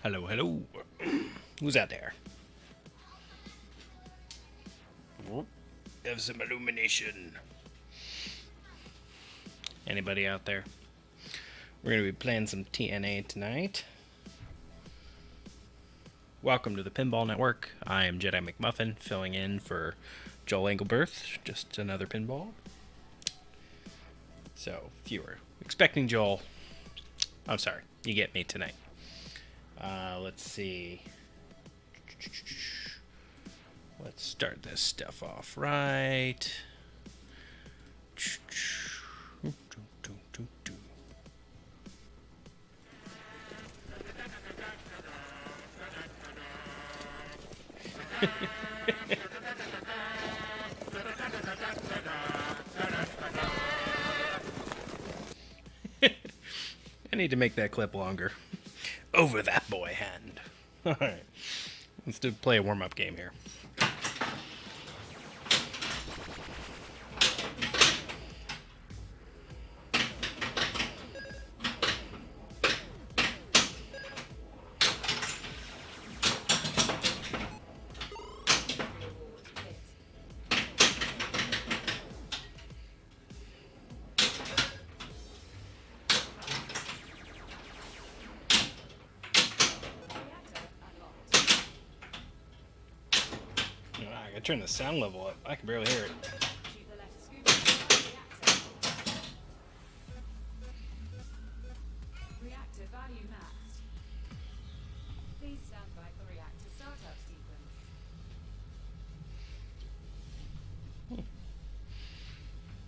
Hello, hello. Who's out there? Have some illumination. Anybody out there? We're going to be playing some TNA tonight. Welcome to the Pinball Network. I am JediMcMuffin, filling in for Joel Engelberth. Just another pinball. So, if you were expecting Joel, I'm sorry, you get me tonight. Let's see. Let's start this stuff off right. I need to make that clip longer. Over that boy hand. Alright. Let's play a warm-up game here. I gotta turn the sound level up. I can barely hear it. Reactor value maxed. Please stand by for reactor startup sequence.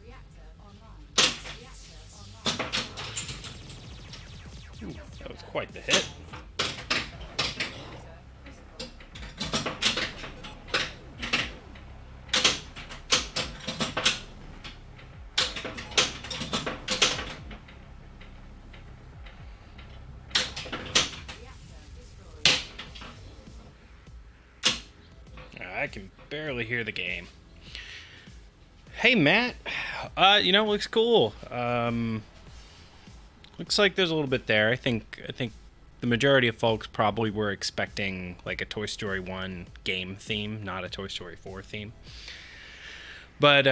Reactor online. Reactor online. Ooh, that was quite the hit. I can barely hear the game. Hey, Matt. Looks cool. Looks like there's a little bit there. I think the majority of folks probably were expecting like a Toy Story 1 game theme, not a Toy Story 4 theme. But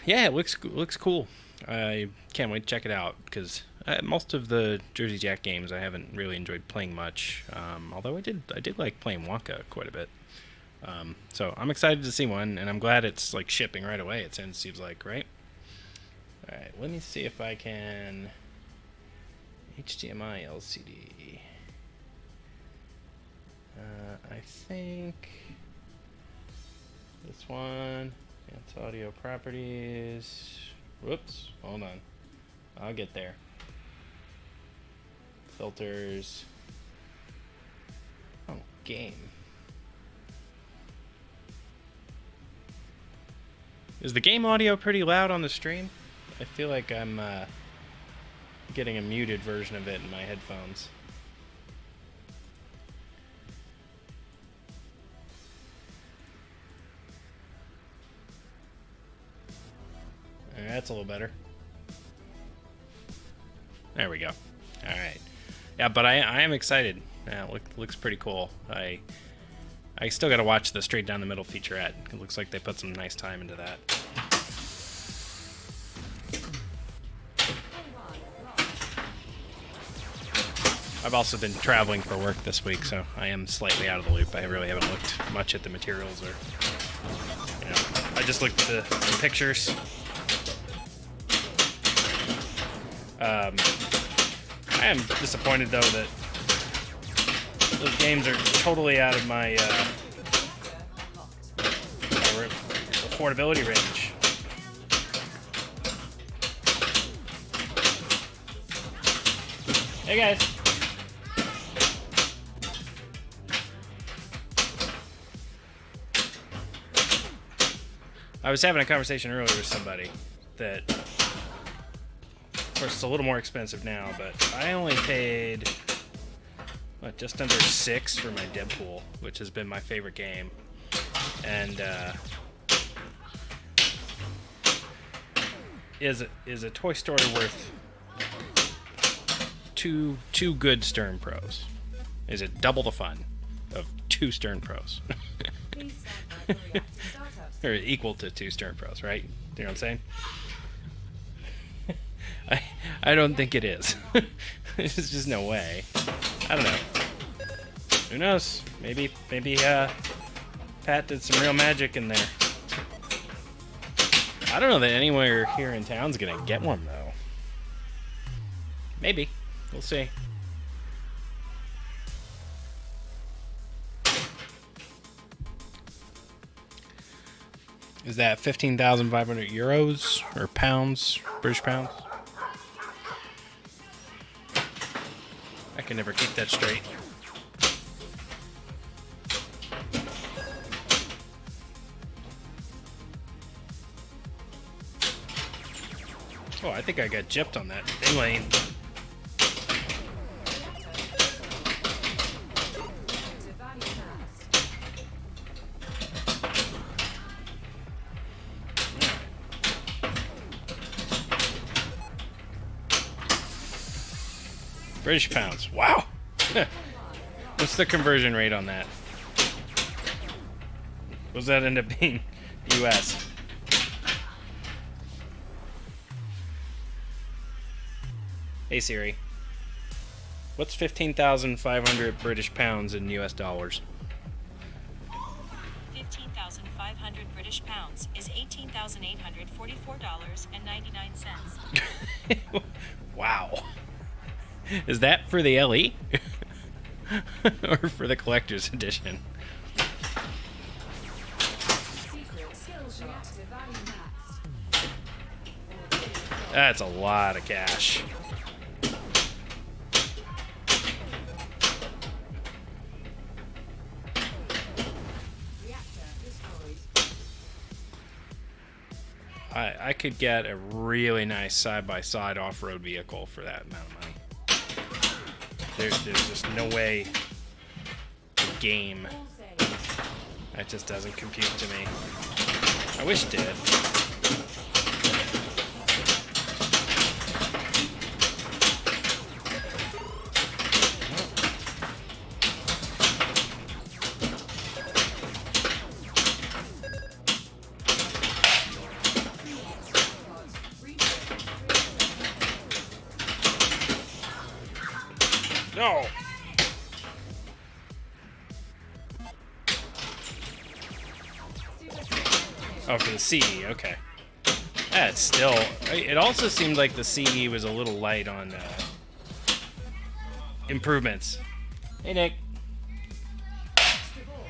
yeah, it looks cool. I can't wait to check it out because most of the Jersey Jack games I haven't really enjoyed playing much. Although I did like playing Wonka quite a bit. So I'm excited to see one, and I'm glad it's like shipping right away. It seems like, right? All right, let me see if I can HDMI LCD. I think this one. It's audio properties. Whoops, hold on. I'll get there. Filters. Oh, game. Is the game audio pretty loud on the stream? I feel like I'm getting a muted version of it in my headphones. That's a little better. There we go. All right. Yeah, but I am excited. Looks pretty cool. I still got to watch the straight down the middle featurette. It looks like they put some nice time into that. I've also been traveling for work this week, so I am slightly out of the loop. I really haven't looked much at the materials or, I just looked at the pictures. I am disappointed though that those games are totally out of my affordability range. Hey guys. I was having a conversation earlier with somebody that, of course, it's a little more expensive now, but I only paid just under $6 for my Deadpool, which has been my favorite game, and is a Toy Story worth two good Stern Pros. Is it double the fun of 2 Stern Pros? Please stand by for reactor startup. Or equal to 2 Stern Pros, right? You know what I'm saying? I don't think it is. There's just no way. I don't know. Who knows? Maybe Pat did some real magic in there. I don't know that anywhere here in town's gonna get one though. Maybe. We'll see. Is that 15,500 euros or pounds, British pounds? I can never keep that straight. Oh, I think I got gypped on that thing lane. Reactor value maxed. British pounds. Wow. What's the conversion rate on that? What does that end up being? US. Hey Siri. What's 15,500 British pounds in US dollars? 15,500 British pounds is $18,844.99. Wow. Is that for the LE? Or for the collector's edition? Secret skill shot. Reactor value maxed. That's a lot of cash. Reactor destroyed. I could get a really nice side-by-side off-road vehicle for that amount of money. There's just no way the game, All saved. that just doesn't compute to me. I wish it did. No! Oh, for the CE, okay. That's still... It also seemed like the CE was a little light on improvements. Hey, Nick. Extra ball.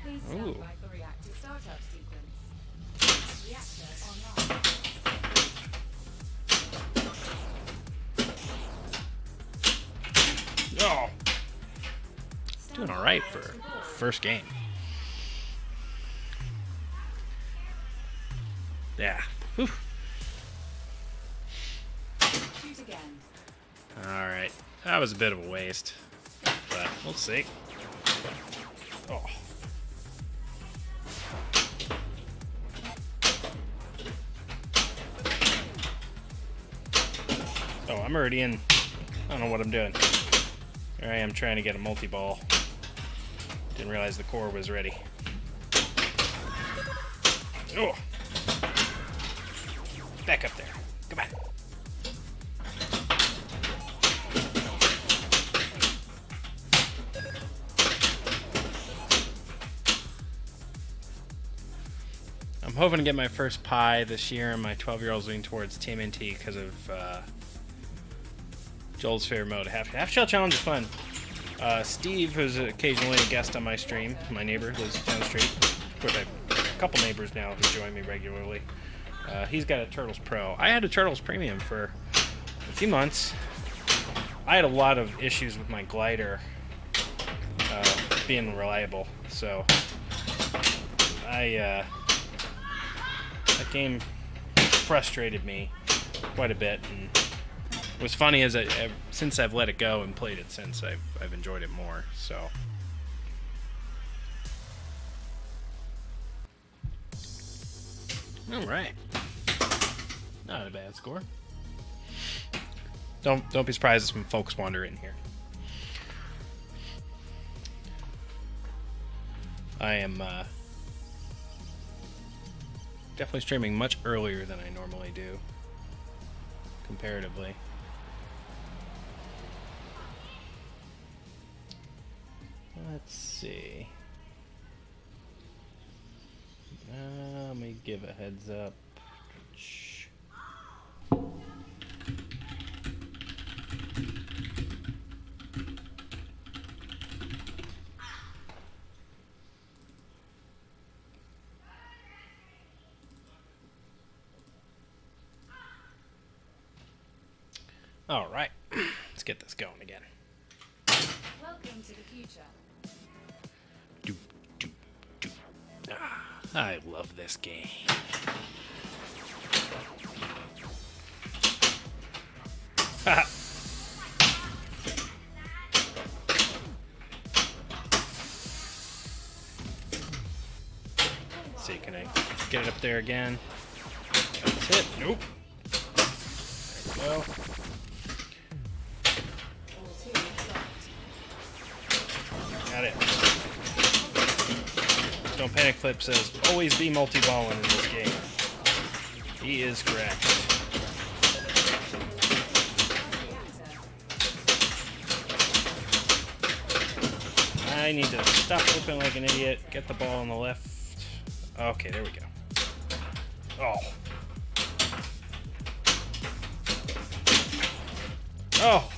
Please stand Ooh. by for reactor startup sequence. Reactor online. Oh! Stand Doing by alright for for extra ball. first game. Yeah. Whew. Shoot again. Alright. That was a bit of a waste. But we'll see. Oh. Oh, I'm already in. I don't know what I'm doing. Here I am trying to get a multi-ball. Didn't realize the core was ready. Oh! Back up there. Come on. I'm hoping to get my first pie this year, and my 12-year-old's leaning towards TMNT because of Joel's favorite mode. Half Shell Challenge is fun. Steve, who's occasionally a guest on my stream, my neighbor, lives down the street. Of course, I have a couple neighbors now who join me regularly. He's got a Turtles Pro. I had a Turtles Premium for a few months. I had a lot of issues with my glider being reliable, so that game frustrated me quite a bit. And what's funny is since I've let it go and played it since, I've enjoyed it more. So. All right. Not a bad score. Don't be surprised if some folks wander in here. I am definitely streaming much earlier than I normally do, comparatively. Let's see. Let me give a heads up. All right, let's get this going again. Welcome to the future. Doop, doop, doop. Ah, I love this game. Haha. Let's see, can I get it up there again? That's it. Nope. There we go. Got it. Don't Panic Flip says, always be multi-balling in this game. He is correct. I need to stop flipping like an idiot, get the ball on the left. Okay, there we go. Oh. Oh,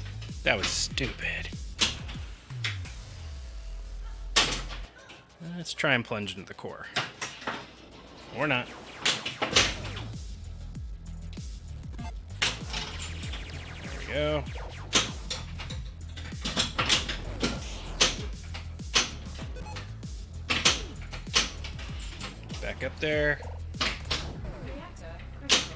that was stupid. Let's try and plunge into the core. Or not. There we go. Back up there. Reactor critical.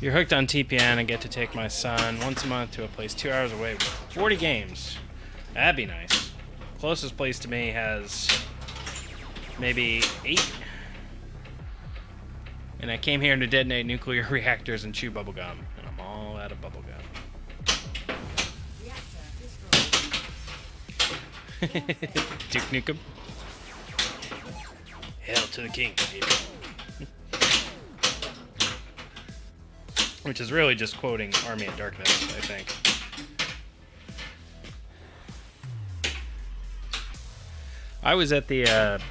You're hooked on TPN and get to take my son once a month to a place 2 hours away with 40 games. That'd be nice. Closest place to me has maybe 8. And I came here to detonate nuclear reactors and chew bubblegum. And I'm all out of bubblegum. Reactor destroyed. Duke Nukem. Hail to the king, baby. Which is really just quoting Army of Darkness, I think. I was at the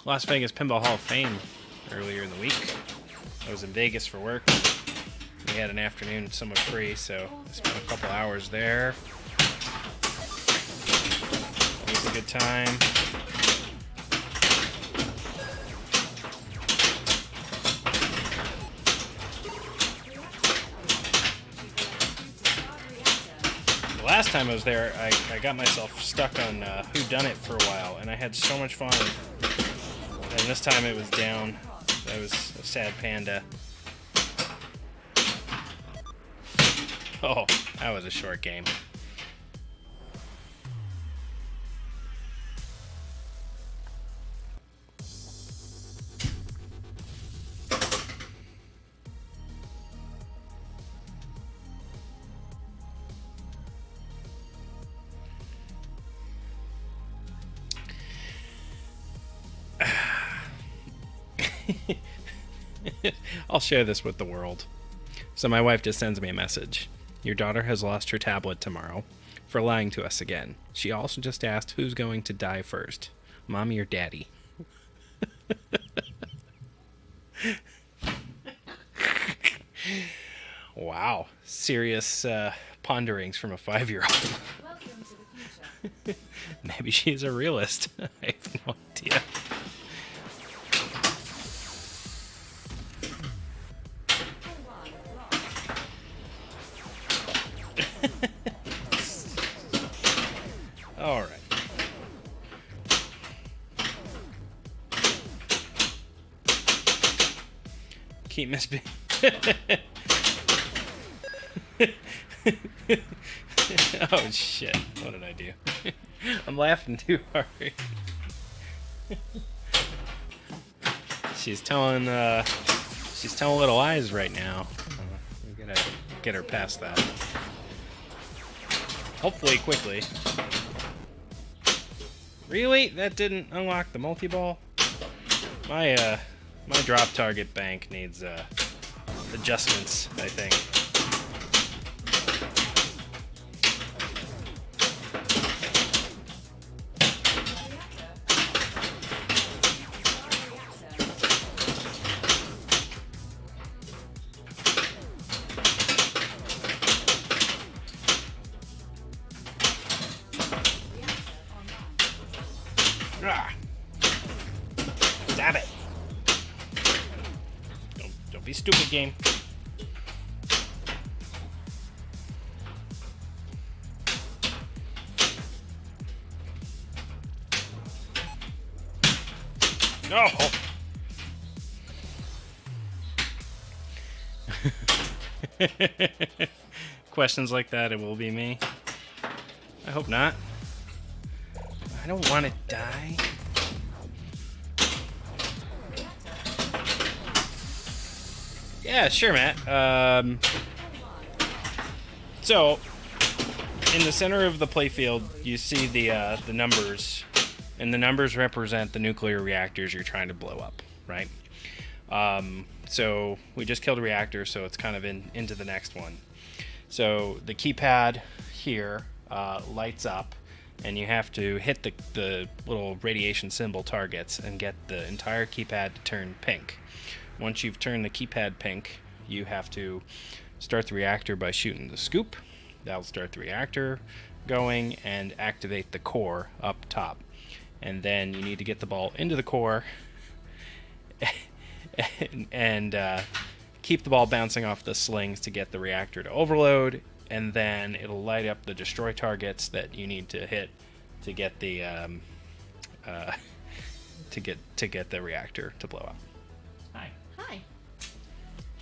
Las Vegas Pinball Hall of Fame earlier in the week. I was in Vegas for work. We had an afternoon somewhat free, so I spent a couple hours there. It was a good time. Last time I was there, I got myself stuck on Who Done It for a while, and I had so much fun. And this time it was down. That was a sad panda. Oh, that was a short game. I'll share this with the world. So my wife just sends me a message. Your daughter has lost her tablet tomorrow for lying to us again. She also just asked who's going to die first, mommy or daddy. Wow. Serious ponderings from a 5-year-old. Welcome to the future. Maybe she's a realist. I have no idea. All right. Keep misbehaving. Oh shit! What did I do? I'm laughing too hard. She's telling She's telling little lies right now. We gotta get her past that. Hopefully quickly. Really? That didn't unlock the multi-ball? My drop target bank needs adjustments, I think. Ah. Stab it. Don't be stupid, game. No. Questions like that, it will be me. I hope not. I don't want to die. Yeah, sure, Matt. So, in the center of the playfield, you see the numbers, and the numbers represent the nuclear reactors you're trying to blow up, right? So we just killed a reactor, so it's kind of into the next one. So the keypad here lights up, and you have to hit the little radiation symbol targets and get the entire keypad to turn pink. Once you've turned the keypad pink, you have to start the reactor by shooting the scoop. That'll start the reactor going and activate the core up top. And then you need to get the ball into the core and keep the ball bouncing off the slings to get the reactor to overload, and then it'll light up the destroy targets that you need to hit to get the to get the reactor to blow up. Hi. Hi.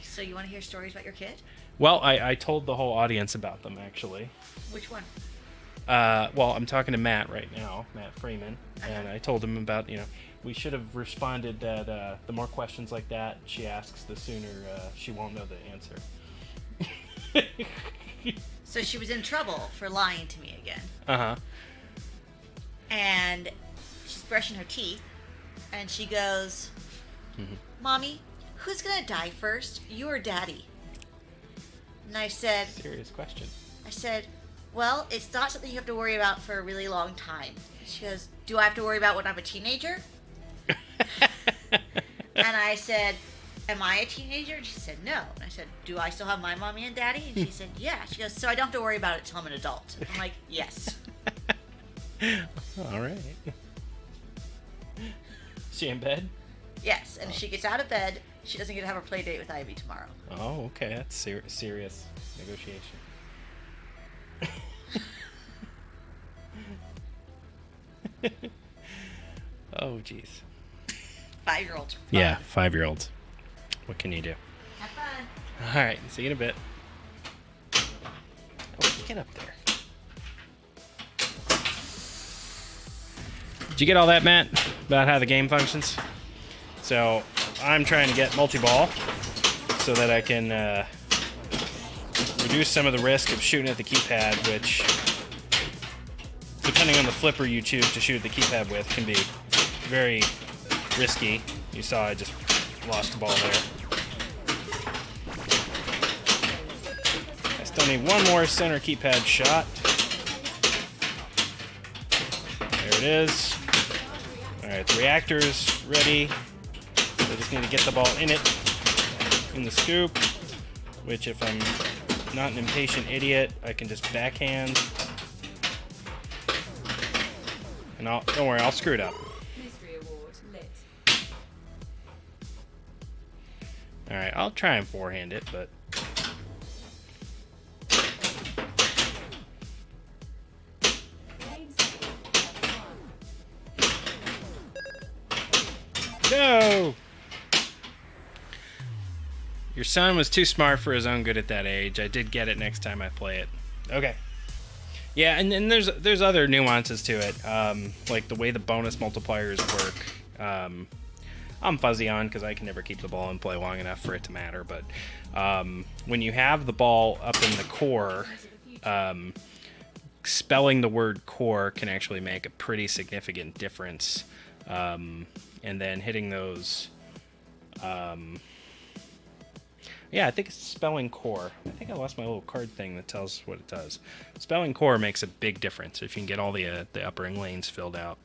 So you want to hear stories about your kid? Well, I told the whole audience about them, actually. Which one? Well, I'm talking to Matt right now, Matt Freeman, and I told him about, we should have responded that the more questions like that she asks, the sooner she won't know the answer. So she was in trouble for lying to me again. Uh-huh. And she's brushing her teeth, and she goes, Mommy, who's going to die first, you or Daddy? And I said... Serious question. I said, well, it's not something you have to worry about for a really long time. She goes, do I have to worry about when I'm a teenager? And I said, am I a teenager? And she said, no. And I said, do I still have my mommy and daddy? And she said, yeah. She goes, so I don't have to worry about it till I'm an adult. I'm like, yes. All right. She in bed? Yes, and if she gets out of bed, she doesn't get to have a play date with Ivy tomorrow. Oh, okay. That's serious negotiation. Oh, jeez. 5-year-olds. Yeah, 5-year-olds. What can you do? Have fun. All right. See you in a bit. Oh, get up there. Did you get all that, Matt, about how the game functions? So I'm trying to get multi-ball so that I can reduce some of the risk of shooting at the keypad, which, depending on the flipper you choose to shoot the keypad with, can be very risky. You saw I just lost the ball there. I still need one more center keypad shot. There it is. Alright, the reactor's ready. I just need to get the ball in it, in the scoop, which if I'm not an impatient idiot, I can just backhand. And don't worry, I'll screw it up. Mystery award lit. Alright, I'll try and forehand it, but... No! Your son was too smart for his own good at that age. I did get it next time I play it. Okay. Yeah, and there's other nuances to it, like the way the bonus multipliers work. I'm fuzzy on because I can never keep the ball in play long enough for it to matter. But when you have the ball up in the core, spelling the word core can actually make a pretty significant difference. And then hitting those... yeah, I think it's spelling core. I think I lost my little card thing that tells what it does. Spelling core makes a big difference if you can get all the upper lanes filled out.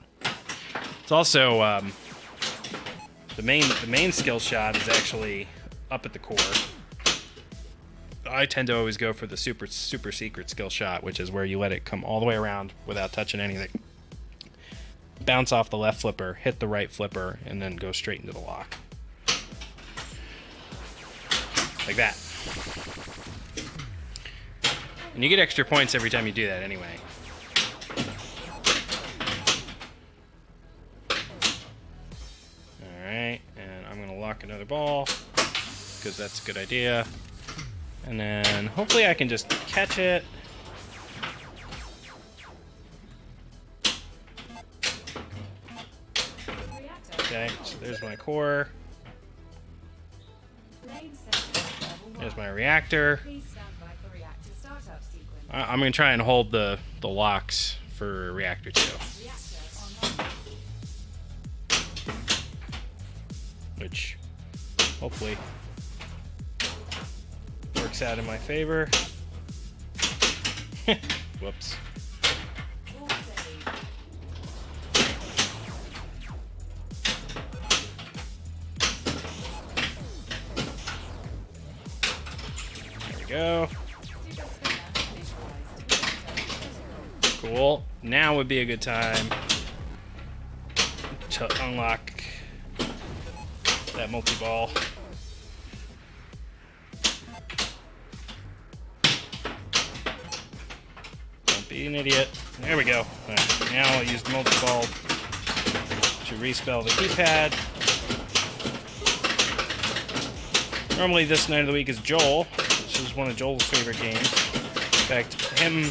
It's also the main skill shot is actually up at the core. I tend to always go for the super secret skill shot, which is where you let it come all the way around without touching anything. Bounce off the left flipper, hit the right flipper, and then go straight into the lock. Like that. And you get extra points every time you do that anyway. Alright, and I'm going to lock another ball, because that's a good idea. And then hopefully I can just catch it. Okay, so there's my core. There's my reactor. I'm going to try and hold the locks for reactor 2. Which hopefully works out in my favor. Whoops. Go. Cool. Now would be a good time to unlock that multi-ball. Don't be an idiot. There we go. Right, now I'll use the multi-ball to respell the keypad. Normally this night of the week is Joel. This is one of Joel's favorite games. In fact, him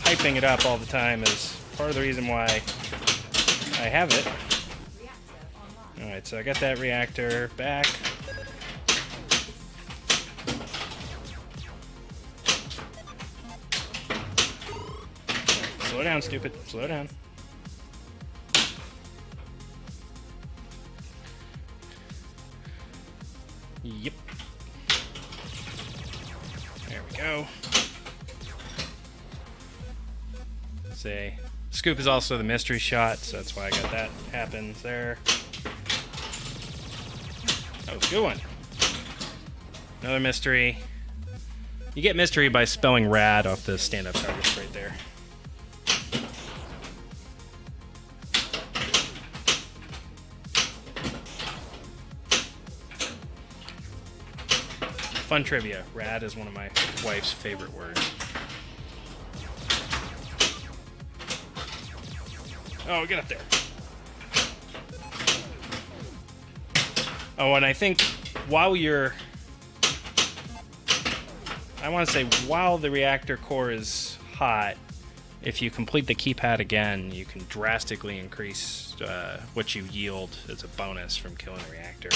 hyping it up all the time is part of the reason why I have it. Alright, so I got that reactor back. Slow down, stupid. Slow down. Yep. There we go. Say, scoop is also the mystery shot, so that's why I got that happens there. That was a good one. Another mystery. You get mystery by spelling rad off the stand-up targets right there. Fun trivia. Rad is one of my wife's favorite words. Oh, get up there. Oh, and I think while you're... I want to say while the reactor core is hot, if you complete the keypad again, you can drastically increase what you yield as a bonus from killing the reactor.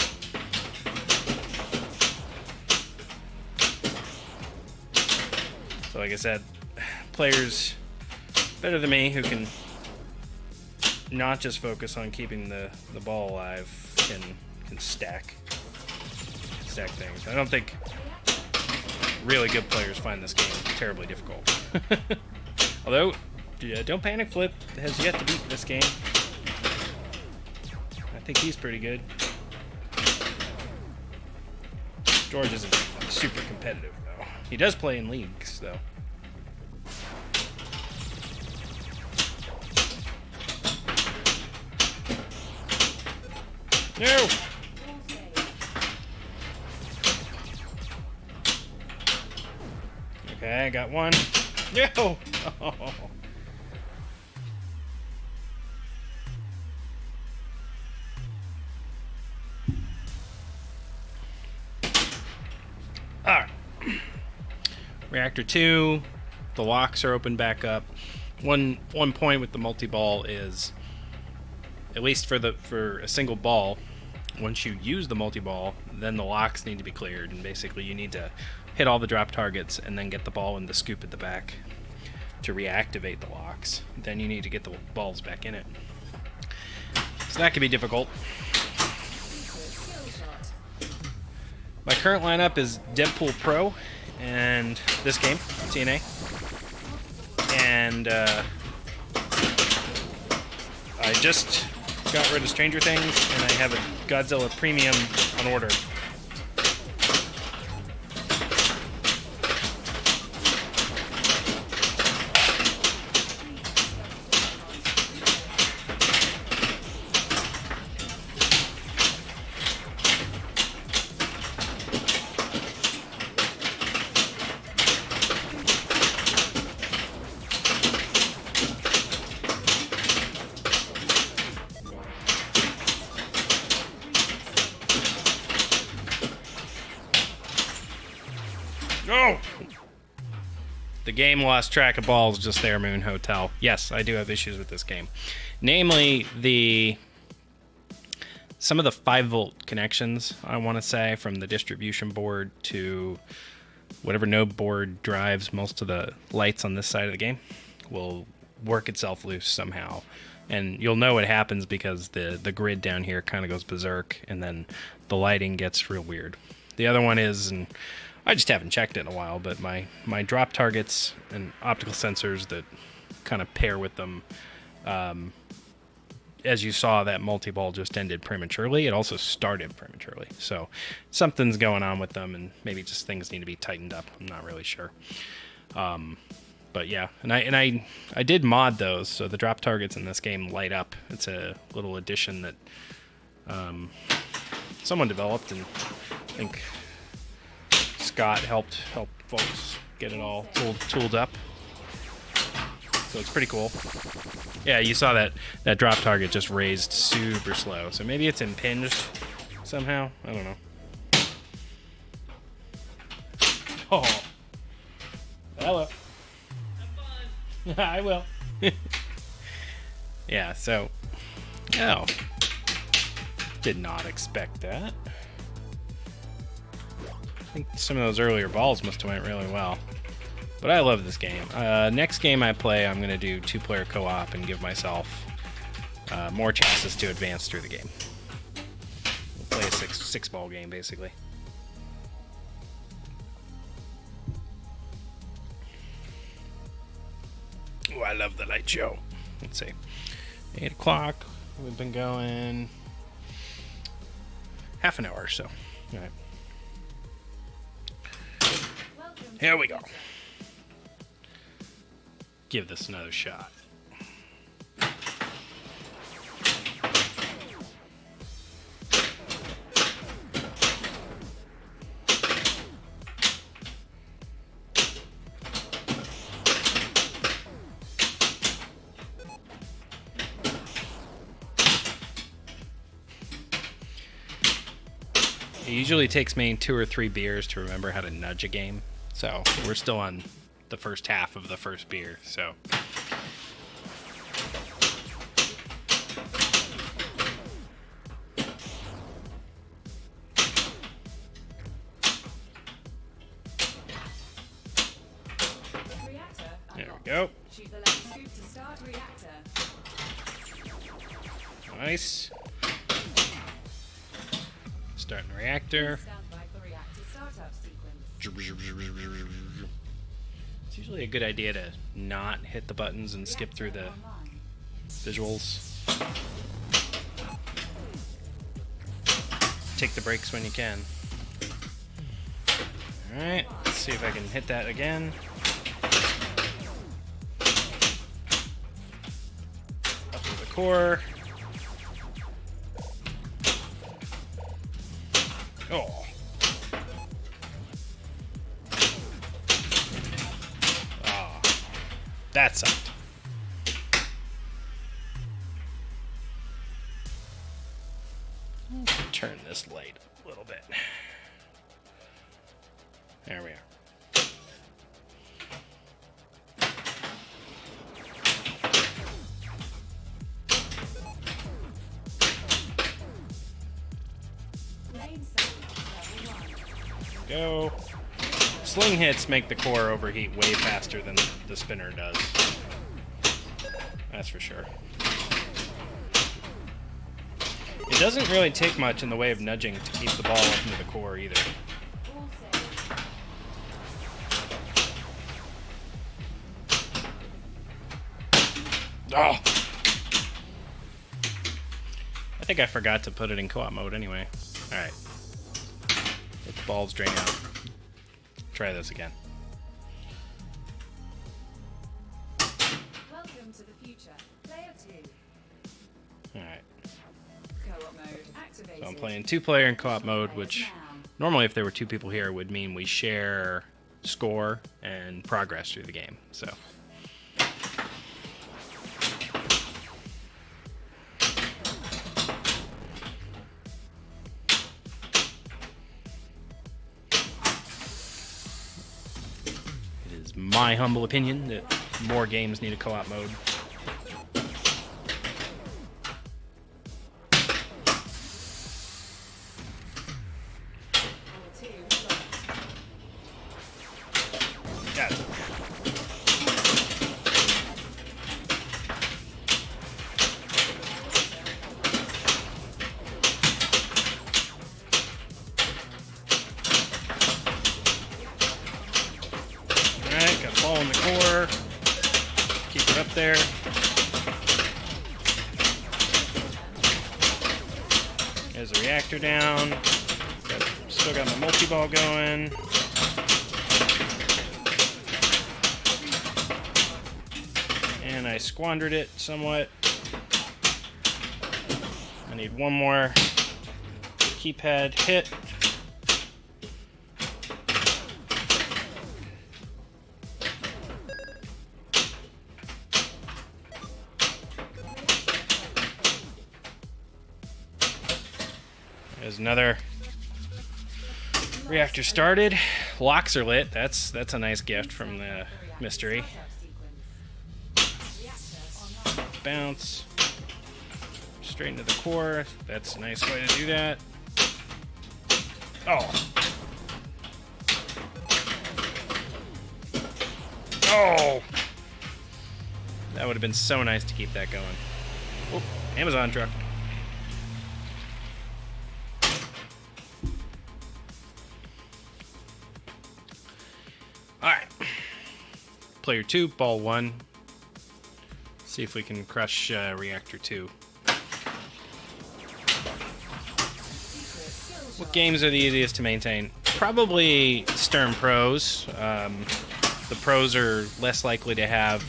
So like I said, players better than me who can not just focus on keeping the ball alive can stack things. I don't think really good players find this game terribly difficult. Although, Don't Panic Flip has yet to beat this game. I think he's pretty good. George isn't super competitive, though. He does play in leagues, though. No! Okay, I got one. No! Oh. Alright. Reactor 2. The locks are open back up. One point with the multi-ball is, at least for a single ball, once you use the multi-ball, then the locks need to be cleared, and basically you need to hit all the drop targets and then get the ball in the scoop at the back to reactivate the locks. Then you need to get the balls back in it. So that can be difficult. My current lineup is Deadpool Pro and this game, TNA. And I just got rid of Stranger Things, and I have a Godzilla Premium on order. Oh! The game lost track of balls just there, Moon Hotel. Yes, I do have issues with this game. Namely, some of the 5-volt connections, I want to say, from the distribution board to whatever node board drives most of the lights on this side of the game will work itself loose somehow. And you'll know it happens because the grid down here kind of goes berserk, and then the lighting gets real weird. The other one is, and I just haven't checked it in a while, but my drop targets and optical sensors that kind of pair with them, as you saw, that multi-ball just ended prematurely. It also started prematurely. So something's going on with them, and maybe just things need to be tightened up. I'm not really sure. But yeah, and I did mod those, so the drop targets in this game light up. It's a little addition that someone developed, and I think Scott helped folks get it all tooled up. So it's pretty cool. Yeah, you saw that drop target just raised super slow. So maybe it's impinged somehow. I don't know. Oh. Hello. Have fun. I will. Yeah, so. Oh. Did not expect that. I think some of those earlier balls must have went really well. But I love this game. Next game I play, I'm going to do 2-player co-op and give myself more chances to advance through the game. We'll play a six-ball game, basically. Oh, I love the light show. Let's see. 8 o'clock. We've been going half an hour or so. All right. Here we go. Give this another shot. It usually takes me 2 or 3 beers to remember how to nudge a game. So we're still on the first half of the first beer, so. There we go. Shoot the left scoop to start reactor. Nice. Starting the reactor. Stand by for reactor startup sequence. It's usually a good idea to not hit the buttons and skip through the visuals. Take the breaks when you can. Alright, let's see if I can hit that again. Up to the core. Oh. Oh. That sucked. Turn this light a little bit. There we are. go. Sling hits make the core overheat way faster than the spinner does. That's for sure. It doesn't really take much in the way of nudging to keep the ball up into the core either. Oh! I think I forgot to put it in co-op mode anyway. Alright. Let the balls drain out. Try this again. Welcome to the future. Player 2. Alright. Co-op mode activated. So I'm playing 2-player in co-op mode, which normally if there were 2 people here would mean we share score and progress through the game. So it is my humble opinion that more games need a co-op mode. Got it. Alright, got the ball in the core. Keep it up there. There's the reactor down. Still got my multi-ball going. And I squandered it somewhat. I need one more keypad hit. There's another reactor started. Locks are lit. That's a nice gift from the mystery. Bounce straight into the core. That's a nice way to do that. Oh. Oh. That would have been so nice to keep that going. Oh, Amazon truck. Alright. Player 2, ball 1. See if we can crush Reactor 2. What games are the easiest to maintain? Probably Stern Pros. The Pros are less likely to have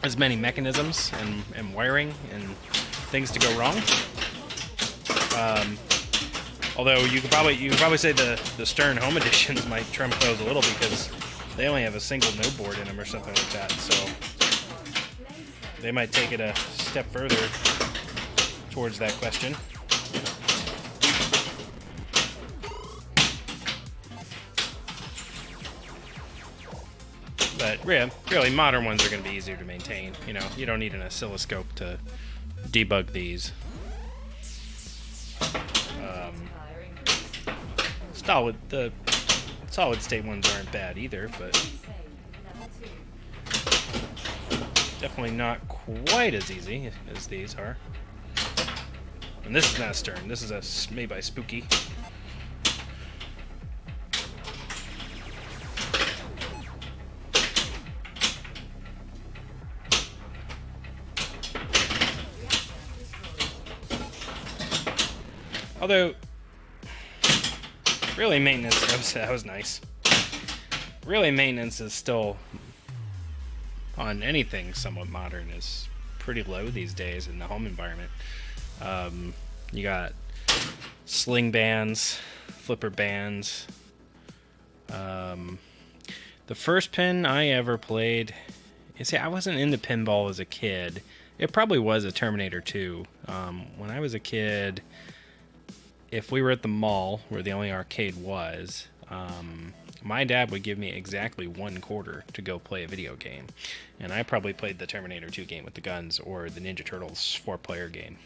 as many mechanisms and wiring and things to go wrong. Although you could probably say the Stern Home editions might trump those a little because they only have a single node board in them or something like that. So they might take it a step further towards that question. But yeah, really modern ones are going to be easier to maintain. You know, you don't need an oscilloscope to debug these. The solid state ones aren't bad either, but definitely not quite as easy as these are. And this is not a Stern. This is made by Spooky. Although, really maintenance, that was nice. Really maintenance is still, on anything somewhat modern, is pretty low these days in the home environment. You got sling bands, flipper bands. The first pin I ever played, you see, I wasn't into pinball as a kid. It probably was a Terminator 2. When I was a kid, if we were at the mall, where the only arcade was, my dad would give me exactly $1 to go play a video game. And I probably played the Terminator 2 game with the guns or the Ninja Turtles 4-player game,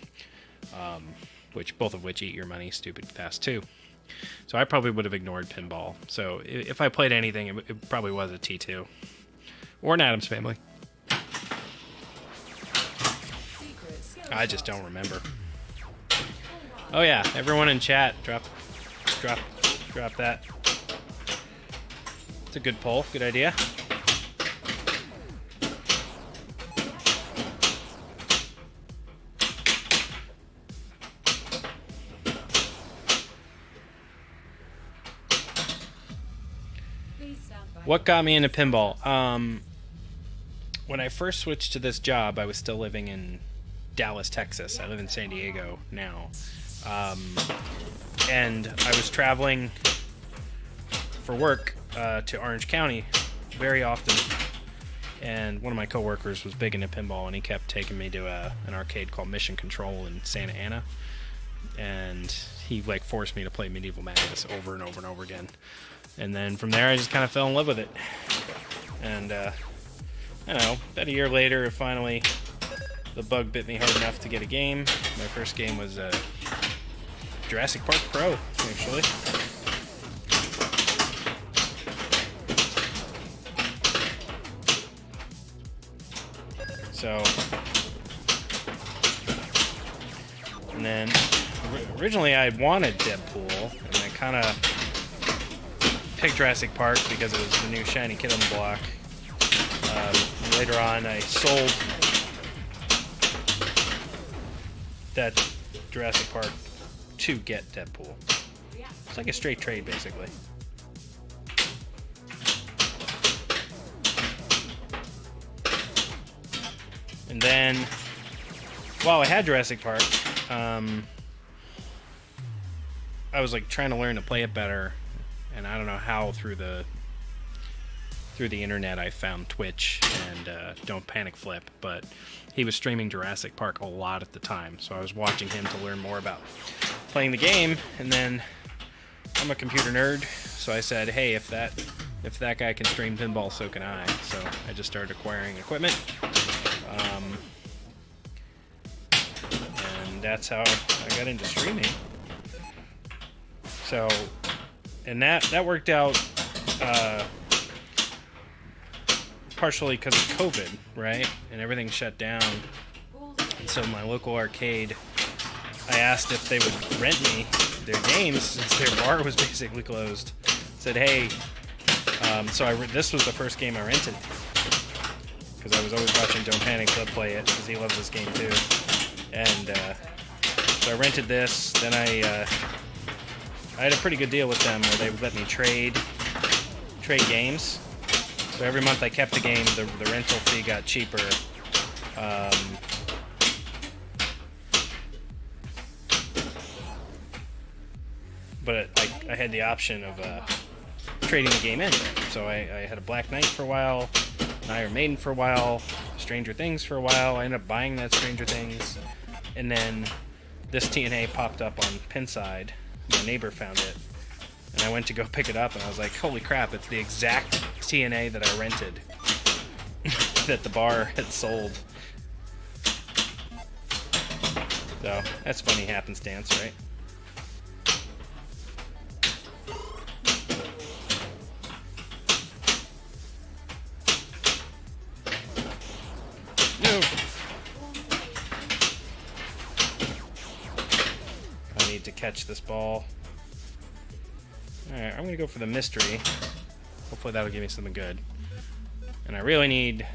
both of which eat your money stupid fast too. So I probably would have ignored pinball. So if I played anything, it probably was a T2 or an Addams Family. I just don't remember. Oh yeah, everyone in chat, drop that. It's a good poll, good idea. What got me into pinball? When I first switched to this job, I was still living in Dallas, Texas. I live in San Diego now. And I was traveling for work to Orange County very often. And one of my coworkers was big into pinball, and he kept taking me to an arcade called Mission Control in Santa Ana. And he like forced me to play Medieval Madness over and over and over again. And then from there, I just kind of fell in love with it. And I don't know, about a year later, finally, the bug bit me hard enough to get a game. My first game was Jurassic Park Pro, actually. So, and then originally I wanted Deadpool, and I kind of picked Jurassic Park because it was the new shiny kid on the block. Later on, I sold that Jurassic Park to get Deadpool. It's like a straight trade, basically. And then, while I had Jurassic Park, I was like trying to learn to play it better, and I don't know how through the internet I found Twitch and Don't Panic Flip, but he was streaming Jurassic Park a lot at the time, so I was watching him to learn more about playing the game. And then I'm a computer nerd, so I said, hey, if that guy can stream pinball, so can I. So I just started acquiring equipment, and that's how I got into streaming. So, and that worked out partially because of COVID, right? And everything shut down. And so my local arcade, I asked if they would rent me their games since their bar was basically closed. Said, hey, so this was the first game I rented because I was always watching Don't Panic Flip play it because he loves this game too. And so I rented this. Then I had a pretty good deal with them where they would let me trade games. So every month I kept the game, the rental fee got cheaper. But I had the option of trading the game in. So I had a Black Knight for a while, an Iron Maiden for a while, Stranger Things for a while. I ended up buying that Stranger Things. And then this TNA popped up on Pinside. My neighbor found it. And I went to go pick it up, and I was like, holy crap, it's the exact TNA that I rented that the bar had sold. So, that's funny happenstance, right? No! I need to catch this ball. Alright, I'm going to go for the mystery. Hopefully that'll give me something good. And I really need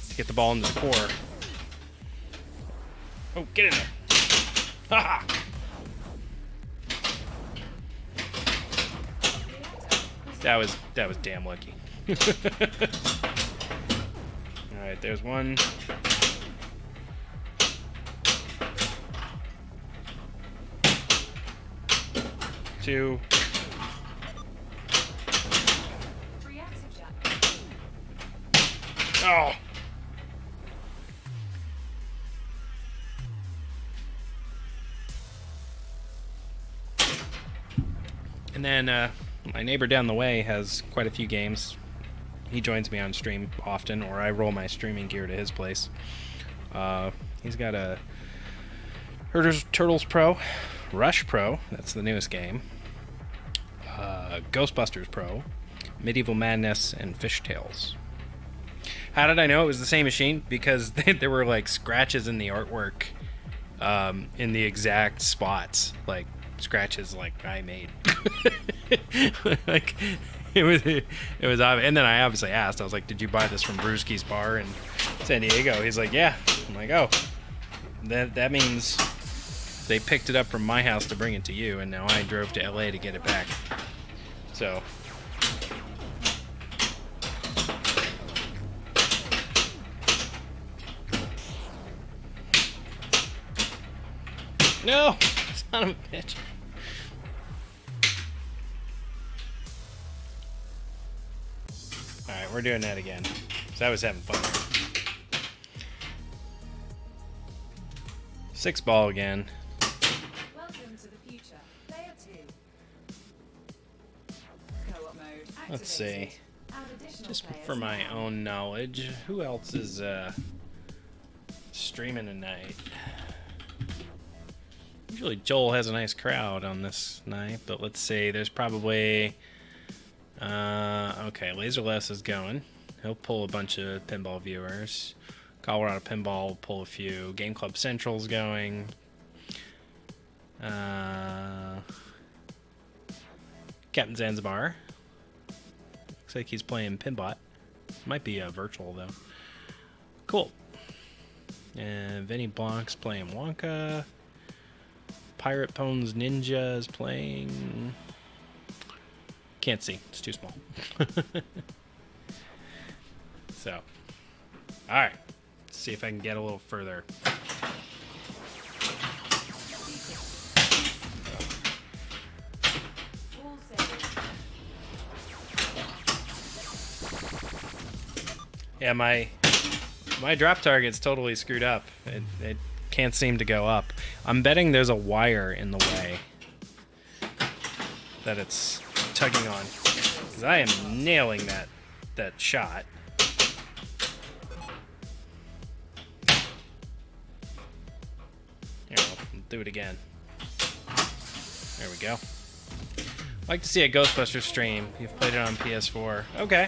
to get the ball into the core. Oh, get in there! Haha! That was damn lucky. Alright, there's one. Two. Oh! And then my neighbor down the way has quite a few games. He joins me on stream often, or I roll my streaming gear to his place. He's got a Turtles Pro, Rush Pro, that's the newest game. Ghostbusters Pro, Medieval Madness, and Fishtails. How did I know it was the same machine? Because there were like scratches in the artwork, in the exact spots, like scratches like I made. Like it was obvious. And then I obviously asked. I was like, "Did you buy this from Brewski's Bar in San Diego?" He's like, "Yeah." I'm like, "Oh, that means they picked it up from my house to bring it to you, and now I drove to LA to get it back." So. No! Son of a bitch. Alright, we're doing that again. So I was having fun. 6 ball again. Welcome to the future. Player 2. Co-op mode activated. Let's see. Add additional Just players for my now. own knowledge, who else is streaming tonight? Usually Joel has a nice crowd on this night, but let's see. There's probably... okay, Laserless is going. He'll pull a bunch of pinball viewers. Colorado Pinball will pull a few. Game Club Central's going. Captain Zanzibar. Looks like he's playing Pinbot. Might be virtual, though. Cool. And Vinny Blanc's playing Wonka. Pirate Pones Ninja is playing. Can't see. It's too small. So. Alright. Let's see if I can get a little further. All saved. Yeah, my drop target's totally screwed up. It can't seem to go up. I'm betting there's a wire in the way that it's tugging on, because I am nailing that shot. Here, I'll do it again. There we go. I'd like to see a Ghostbusters stream. You've played it on PS4. Okay.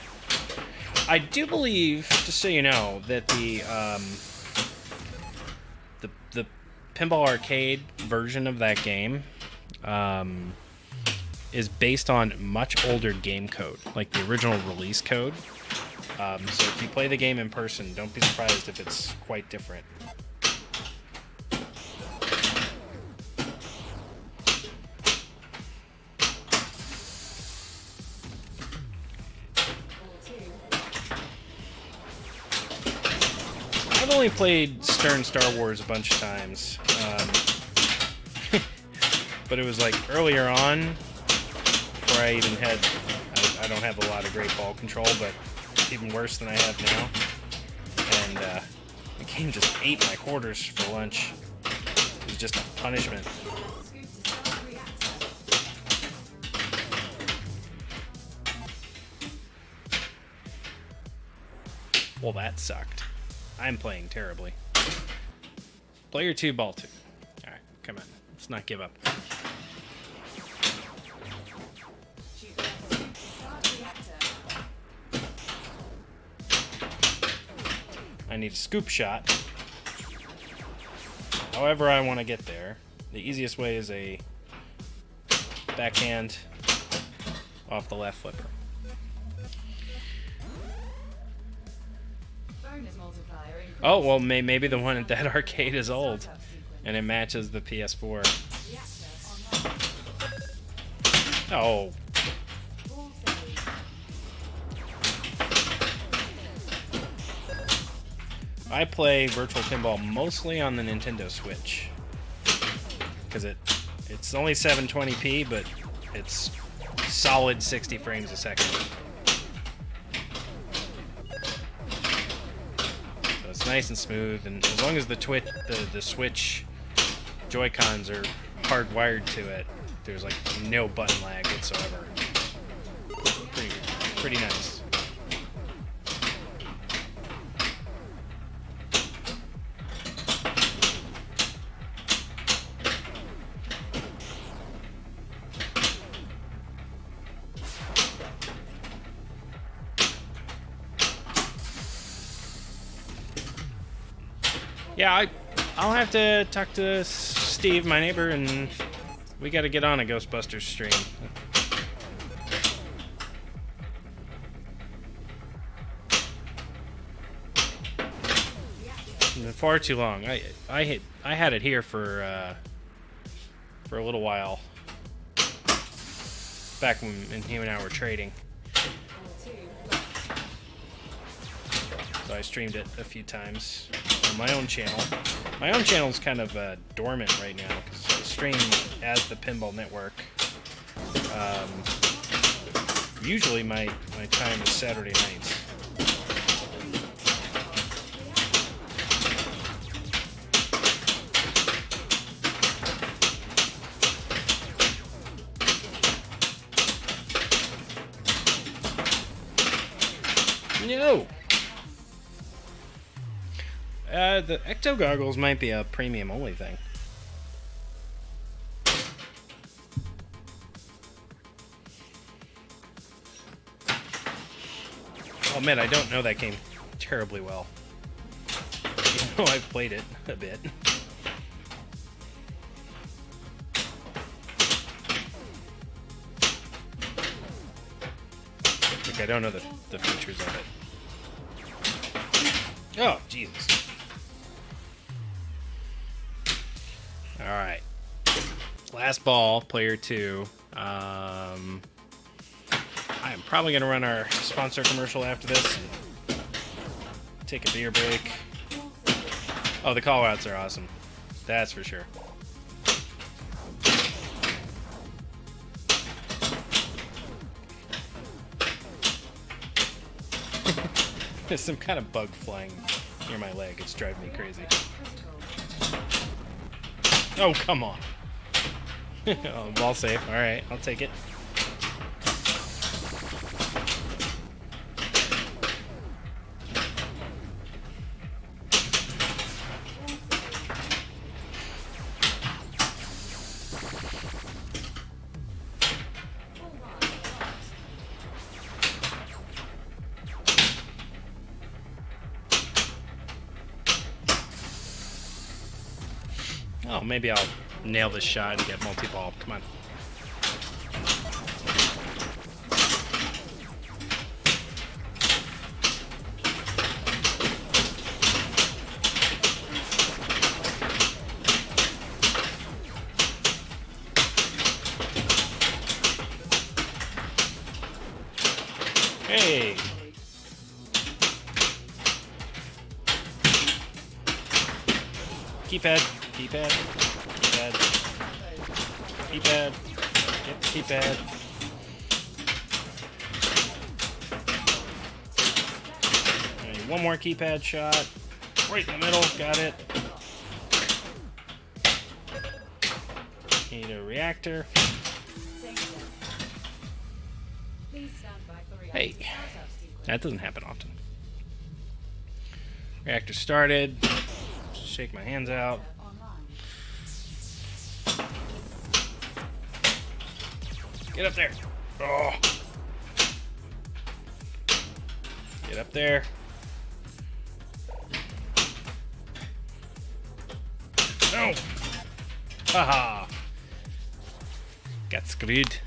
I do believe, just so you know, that the Pinball Arcade version of that game is based on much older game code, like the original release code. So if you play the game in person, don't be surprised if it's quite different. I've only played Stern Star Wars a bunch of times, but it was like earlier on, before I even had, I don't have a lot of great ball control, but even worse than I have now, and the game just ate my quarters for lunch. It was just a punishment. Scoop to start reactor. Well, that sucked. I'm playing terribly. Player 2, ball 2. Alright, come on. Let's not give up. Choose the scoop to start reactor. I need a scoop shot. However I want to get there. The easiest way is a backhand off the left flipper. Bonus multiplier increase. Oh, well, maybe the one at that arcade is old, Startup sequence. and it matches the PS4. Reactor online. Oh, All saved. I play Virtual Pinball mostly on the Nintendo Switch, because it's only 720p, but it's solid 60 frames a second. So it's nice and smooth, and as long as the Switch Joy-Cons are hardwired to it, there's like no button lag whatsoever. Pretty nice. Yeah, I'll have to talk to Steve, my neighbor, and we got to get on a Ghostbusters stream. Far too long. I had it here for a little while. Back when he and I were trading. So I streamed it a few times on my own channel. My own channel is kind of dormant right now because I stream as the Pinball Network. Usually my time is Saturday nights. No! The Ecto goggles might be a premium only thing. I'll admit, I don't know that game terribly well. Even though I've played it a bit. Like, I don't know the features of it. Oh, Jesus. Alright. Last ball, player 2. I am probably going to run our sponsor commercial after this. And take a beer break. Oh, the call-outs are awesome. That's for sure. There's some kind of bug flying near my leg. It's driving me crazy. Oh, come on. Oh, ball safe. Alright, I'll take it. Oh, maybe I'll nail this shot and get multi-ball. Come on. Hey! Keypad. Keypad. Keypad. Keypad. Get the keypad. Right, one more keypad shot. Right in the middle. Got it. Need a reactor. Hey. That doesn't happen often. Reactor started. Shake my hands out. Get up there. Oh. Get up there. No. Haha. Got screwed.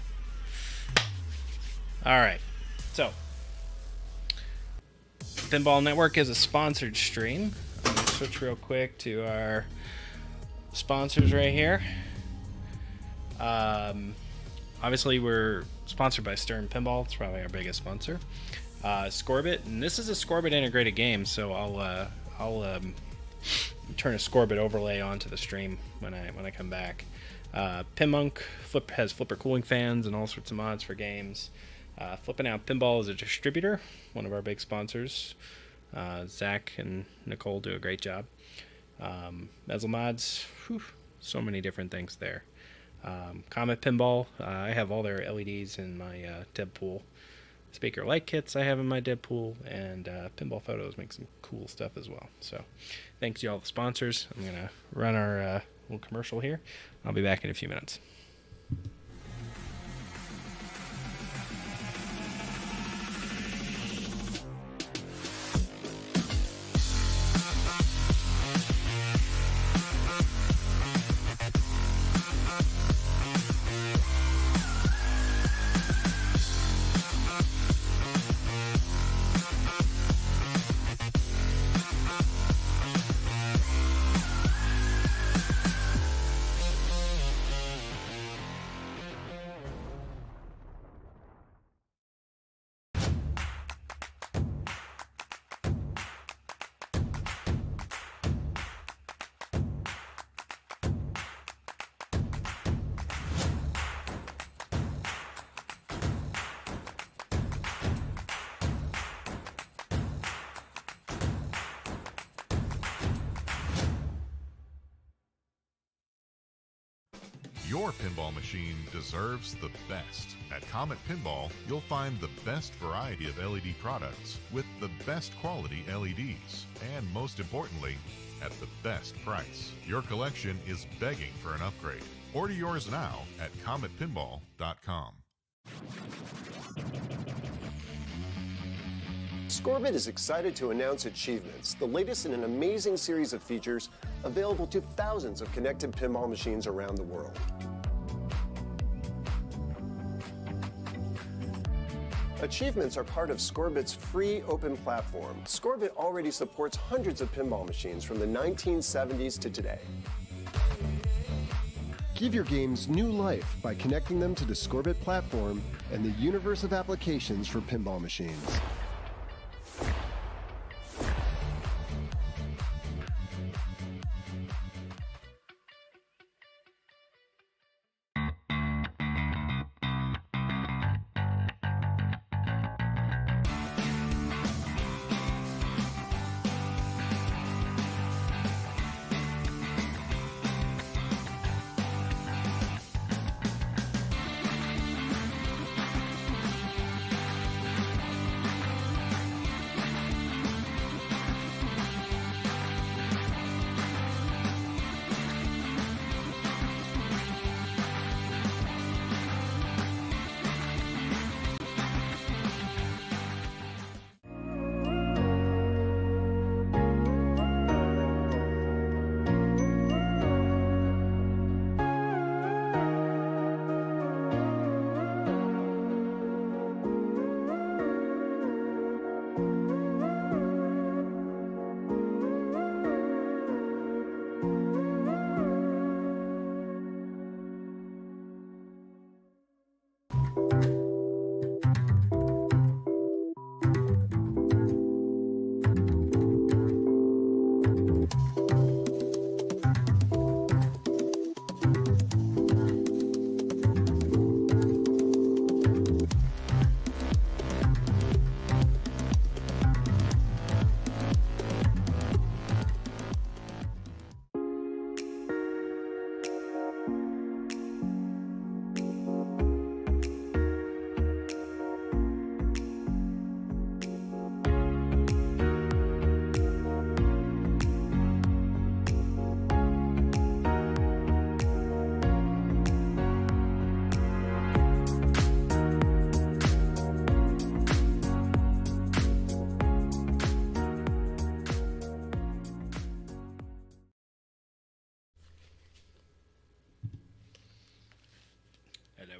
Alright. So. Pinball Network is a sponsored stream. I'm going to switch real quick to our sponsors right here. Obviously, we're sponsored by Stern Pinball. It's probably our biggest sponsor. Scorbit, and this is a Scorbit integrated game, so I'll turn a Scorbit overlay onto the stream when I come back. Pinmonk has flipper cooling fans and all sorts of mods for games. Flipping Out Pinball is a distributor, one of our big sponsors. Zach and Nicole do a great job. Mezzle Mods, whew, so many different things there. Comet Pinball, I have all their LEDs in my Deadpool. Speaker light kits I have in my Deadpool, and Pinball Photos make some cool stuff as well. So thanks to all the sponsors. I'm going to run our little commercial here. I'll be back in a few minutes. Your pinball machine deserves the best. At Comet Pinball, you'll find the best variety of LED products with the best quality LEDs, and most importantly, at the best price. Your collection is begging for an upgrade. Order yours now at cometpinball.com. Scorbit is excited to announce Achievements, the latest in an amazing series of features available to thousands of connected pinball machines around the world. Achievements are part of Scorbit's free open platform. Scorbit already supports hundreds of pinball machines from the 1970s to today. Give your games new life by connecting them to the Scorbit platform and the universe of applications for pinball machines.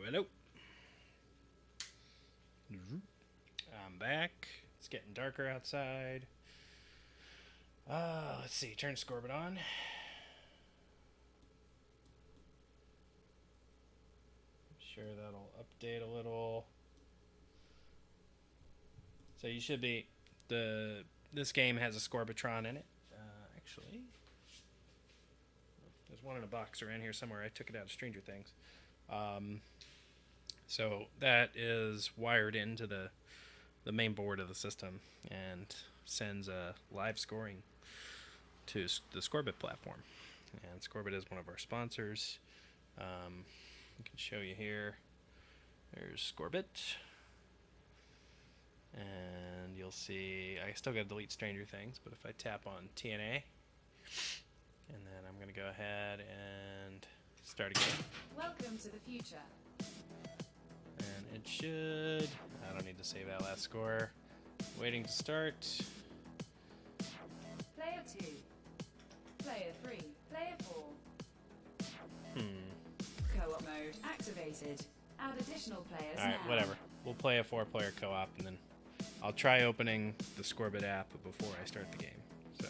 Hello. I'm back. It's getting darker outside. Let's see. Turn Scorbit on. I'm sure that'll update a little. So you should be... This game has a Scorbitron in it. Actually... There's one in a box around here somewhere. I took it out of Stranger Things. So that is wired into the main board of the system and sends a live scoring to the Scorbit platform. And Scorbit is one of our sponsors. I can show you here. There's Scorbit. And you'll see, I still got to delete Stranger Things, but if I tap on TNA, and then I'm going to go ahead and start again. Welcome to the future. And it should... I don't need to save that last score. Waiting to start. Player 2. Player 3. Player 4. Co-op mode activated. Add additional players now. Alright, whatever. We'll play a 4-player co-op, and then I'll try opening the Scorbit app before I start the game. So,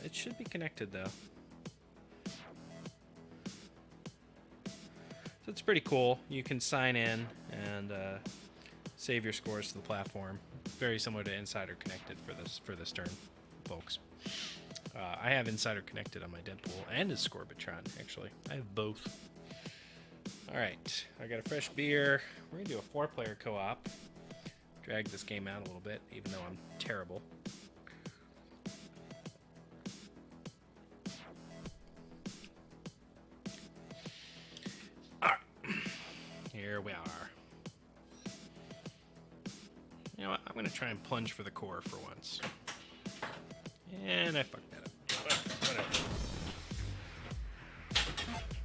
it should be connected, though. So it's pretty cool. You can sign in and save your scores to the platform. Very similar to Insider Connected for this turn, folks. I have Insider Connected on my Deadpool and his Scorbitron, actually. I have both. Alright, I got a fresh beer. We're going to do a 4-player co-op. Drag this game out a little bit, even though I'm terrible. I'm gonna try and plunge for the core for once. And I fucked that up. Whatever.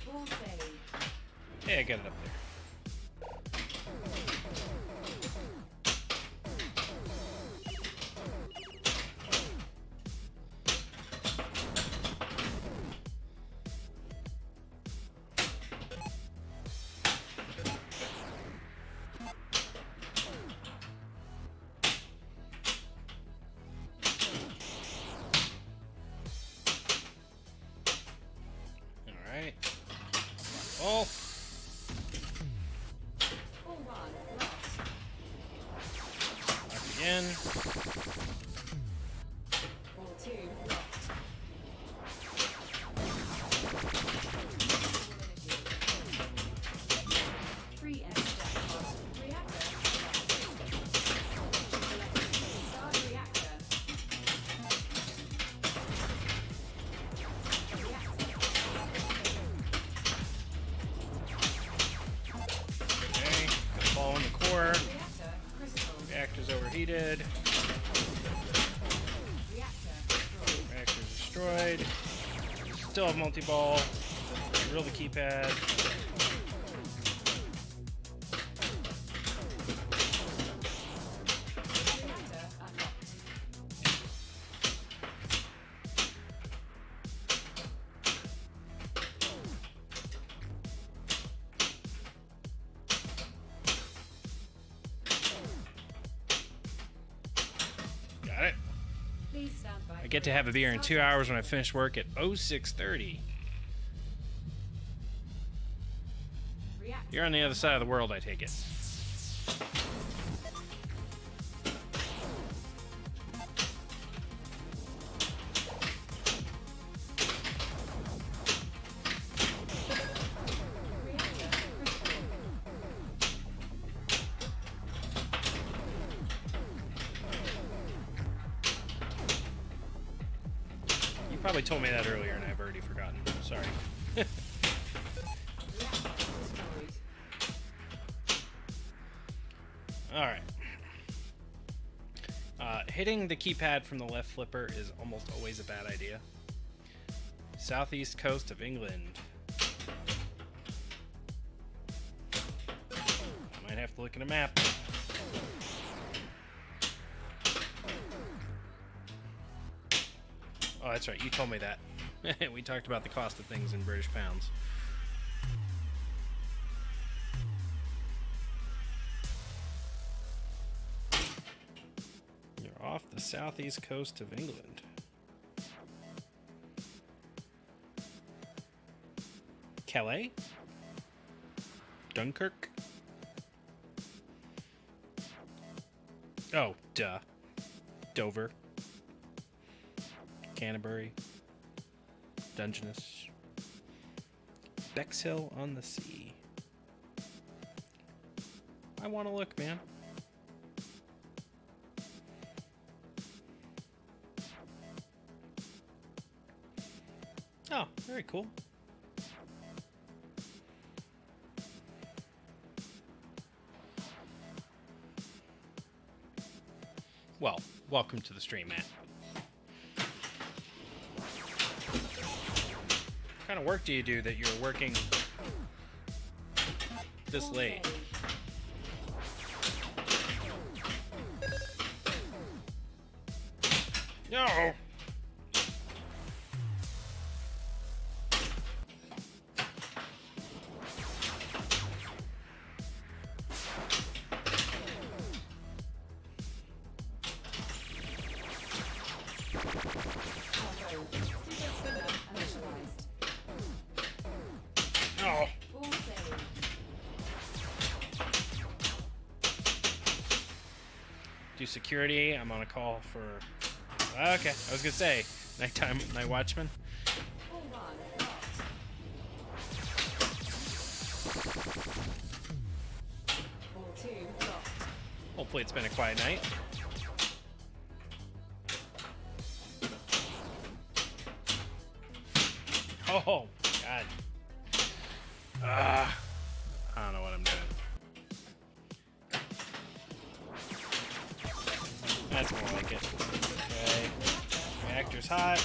Ball save. Hey, I got it up there. Alright. Oh! Ball 1 lost. Back again. Ball 2 lost. Free end jackpot. Reactor. Start reactor. Okay. Got a ball in the core. Reactor critical. Reactor's overheated. Reactor destroyed. Reactor's destroyed. Still have multi-ball. Drill the keypad. Reactor unlocked. Got it. Please stand by. I get to have a beer in 2 hours when I finish work at 06:30. Reactor. You're on the other side of the world, I take it. Reactor critical. You probably told me that earlier and I've already forgotten. Sorry. Reactor destroyed. Alright. Hitting the keypad from the left flipper is almost always a bad idea. Southeast coast of England. I might have to look at a map. Oh, that's right. You told me that. We talked about the cost of things in British pounds. You're off the southeast coast of England. Calais? Dunkirk? Oh, duh. Dover. Canterbury. Dungeness. Bexhill on the Sea. I want to look, man. Oh, very cool. Well, welcome to the stream, Matt. What kind of work do you do that you're working this late? No! No! Do security. I'm on a call for... Okay, I was gonna say, nighttime, night watchman. Hopefully it's been a quiet night. Oh, God. I don't know what I'm doing. like it. Okay. Reactor's hot.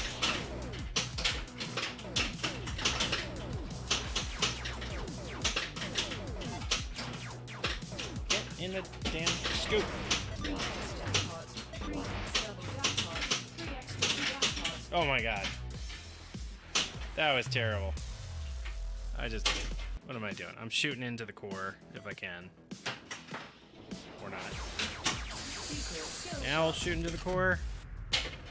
Get in the damn scoop. 3x jackpot, 3x double jackpot, 3x jackpot. Oh my god. That was terrible. What am I doing? I'm shooting into the core if I can. Or not. Secret skill Now I'll shoot into the core.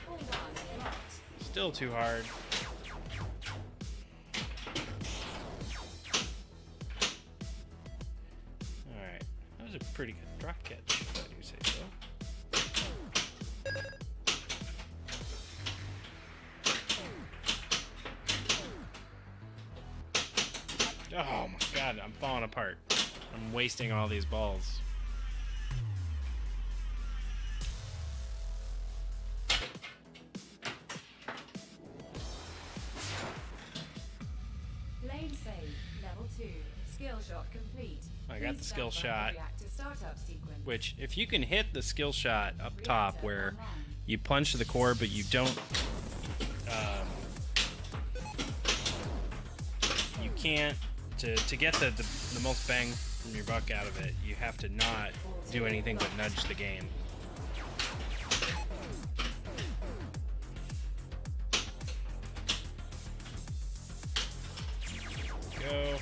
all one locked. Still too hard. Alright. That was a pretty good drop catch, if I do say so. Oh my god, I'm falling apart. I'm wasting all these balls. Lane save, level 2. Skill shot complete. I got the Please skill stand by shot. for reactor startup sequence. Which, if you can hit the skill shot up top Reactor where online. you punch the core but you don't... you can't... To get the most bang from your buck out of it, you have to not do anything but nudge the game. Go.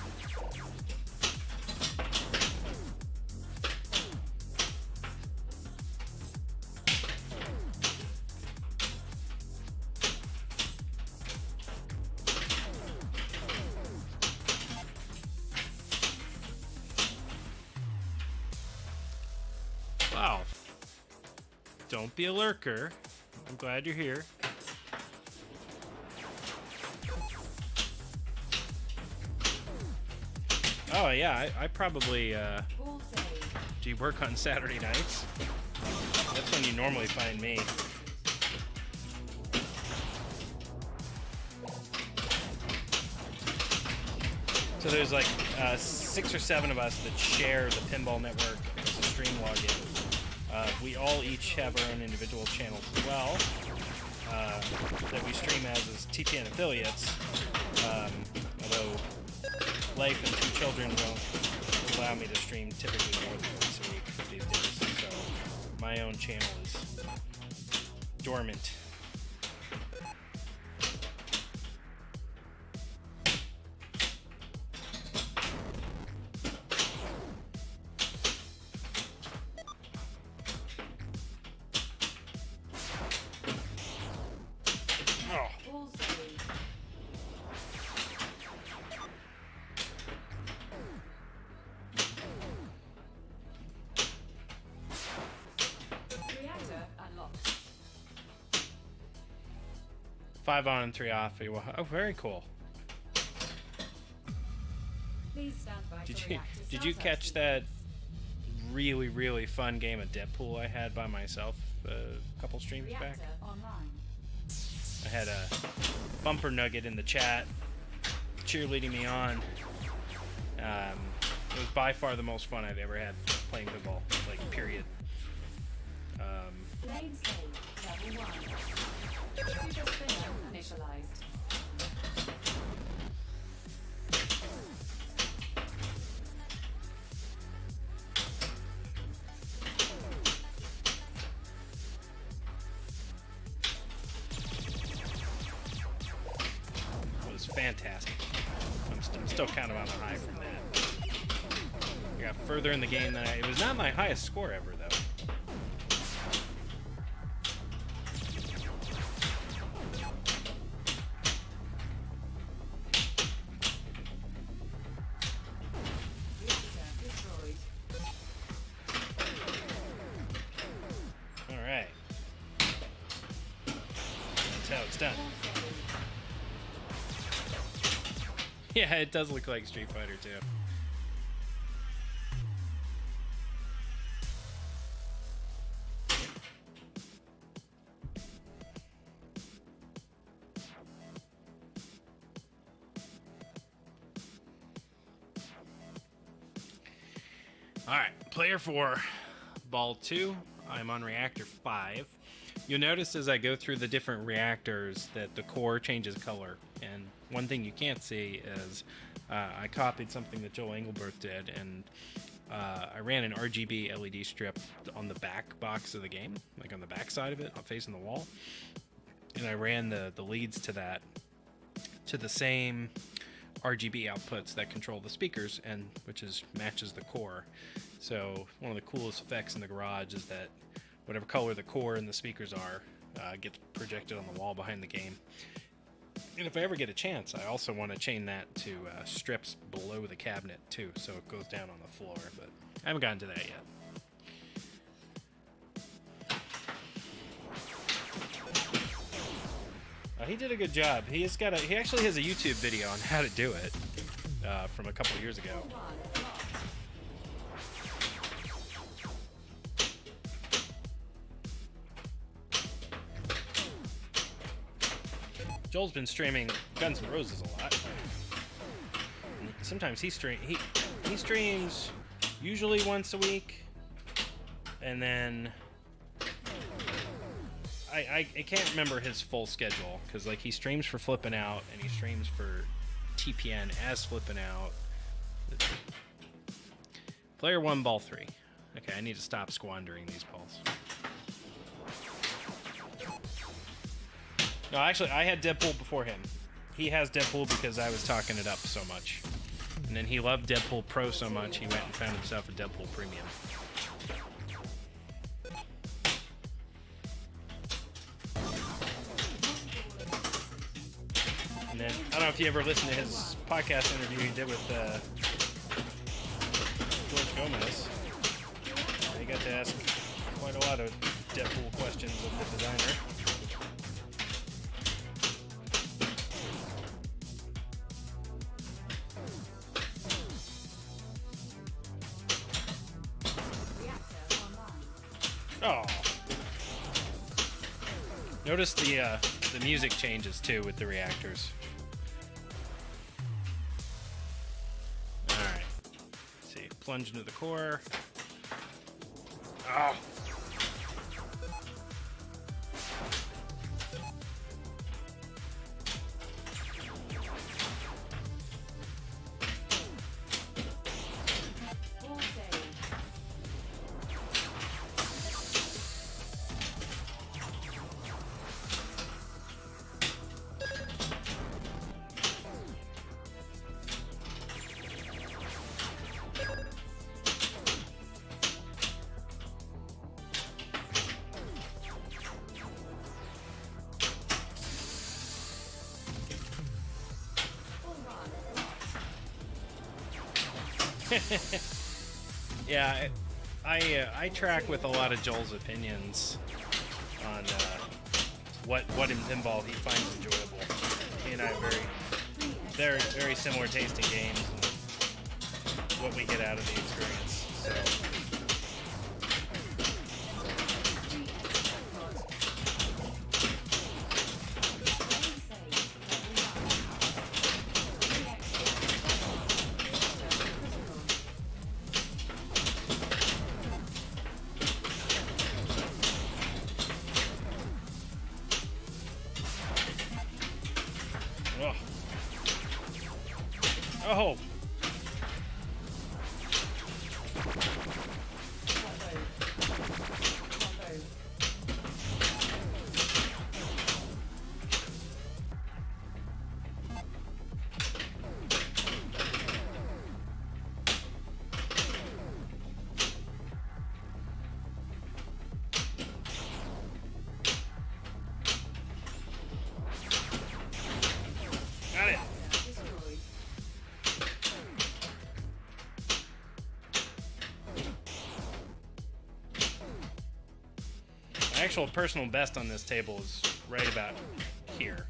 Wow. Don't be a lurker. I'm glad you're here. Oh yeah, I probably Ball save. do you work on Saturday nights? That's when you normally find me. So there's like 6 or 7 of us that share the Pinball Network as a stream login. We all each have our own individual channels as well that we stream as TPN affiliates. Although life and 2 children won't allow me to stream typically more than once a week these days. So my own channel is dormant. Oh. Ball save. Reactor unlocked. 5 on and 3 off. Oh, very cool. Please stand by Did for you reactor did you startup catch that sequence. really fun game of Deadpool I had by myself a couple streams back? Reactor online. I had a bumper nugget in the chat cheerleading me on. It was by far the most fun I've ever had playing football, like period. Lane save, level 1. Super spinner initialized. It was fantastic. I'm still kind of on a high from that. I got further in the game than it was not my highest score ever though. Reactor destroyed. All right. That's how it's done. Ball save. Yeah, it does look like Street Fighter 2. Alright, player 4, ball 2. I'm on reactor 5. You'll notice as I go through the different reactors that the core changes color. And one thing you can't see is I copied something that Joel Engelberth did, and I ran an RGB LED strip on the back box of the game, like on the back side of it, facing the wall. And I ran the leads to that to the same RGB outputs that control the speakers, and which matches the core. So one of the coolest effects in the garage is that whatever color the core and the speakers are gets projected on the wall behind the game. And if I ever get a chance, I also want to chain that to strips below the cabinet too, so it goes down on the floor, but I haven't gotten to that yet. He did a good job. He actually has a YouTube video on how to do it from a couple of years ago. Joel's been streaming Guns N' Roses a lot. Sometimes he streams usually once a week, and then I can't remember his full schedule, because like he streams for Flippin' Out and he streams for TPN as Flippin' Out. Player 1, ball 3. Okay, I need to stop squandering these balls. No, actually, I had Deadpool before him. He has Deadpool because I was talking it up so much. And then he loved Deadpool Pro so much, he went and found himself a Deadpool Premium. And then, I don't know if you ever listened to his podcast interview he did with George Gomez. He got to ask quite a lot of Deadpool questions of the designer. Oh. Notice the music changes too with the reactors. Alright. Let's see. Plunge into the core. Oh. All saved. Yeah, I track with a lot of Joel's opinions on what in pinball he finds enjoyable. He and I have very similar taste in games and what we get out of the experience. So. Oh. Got it. Destroyed. My actual personal best on this table is right about here.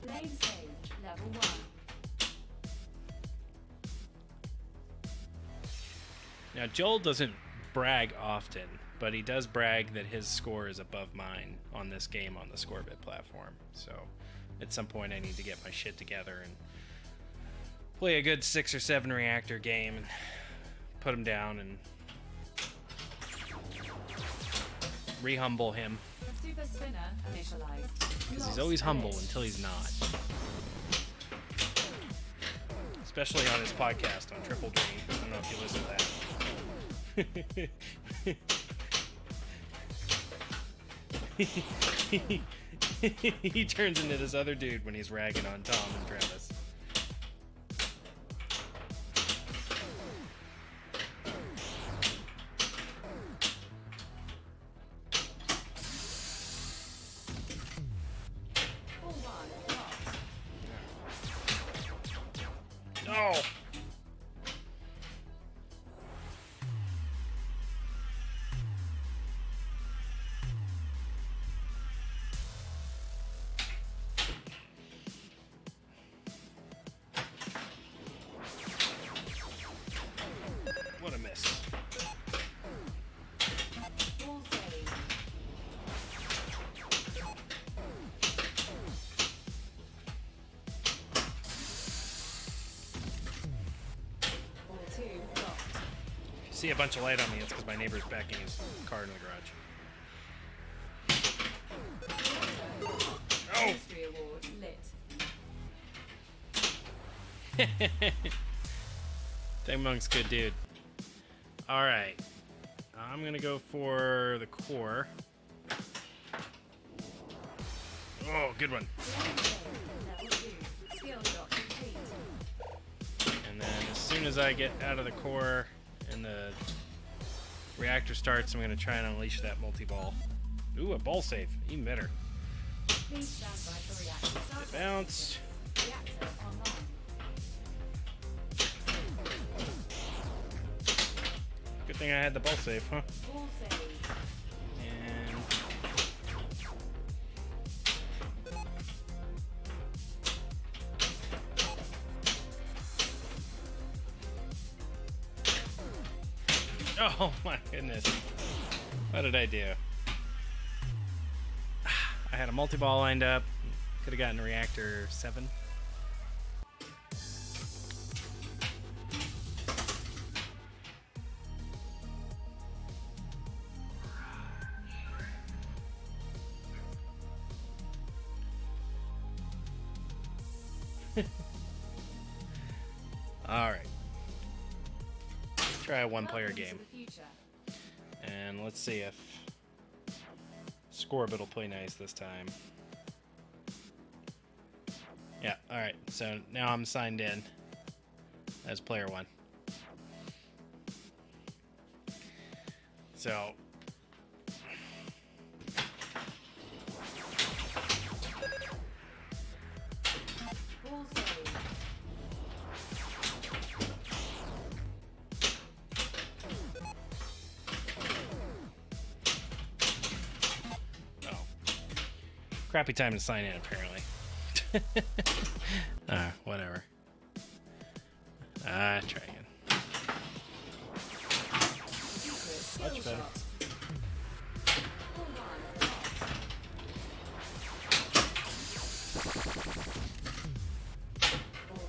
Lane saved. Level 1. Now, Joel doesn't brag often, but he does brag that his score is above mine on this game on the Scorbit platform. So, at some point, I need to get my shit together and play a good 6 or 7 reactor game and put him down and re-humble him. Super spinner initialized. Because he's always humble until he's not. Especially on his podcast on Triple Dream. I don't know if you listen to that. He turns into this other dude when he's ragging on Tom and Travis. No! What a miss. Ball save. Ball 2 blocked. If you see a bunch of light on me, it's because my neighbor's backing his car in the garage. Oh! Mystery award lit. Monk's good dude. Alright. I'm gonna go for the core. Oh, good one. Level 2. Skill shot complete. And then as soon as I get out of the core and the reactor starts, I'm gonna try and unleash that multi-ball. Ooh, a ball save. Even better. Please stand by for reactor startup. It bounced. Reactor online. Good thing I had the ball save, huh? Ball save. And oh my goodness. What did I do? I had a multi-ball lined up. Could have gotten reactor 7. Alright. Try a one-player Welcome to game. the future. And let's see if Scorbit will play nice this time. Yeah, alright. So now I'm signed in as player 1. So Ball save. oh. Crappy time to sign in apparently. Whatever. Try again. Secret Much skill better. shot. Ball 1 blocked.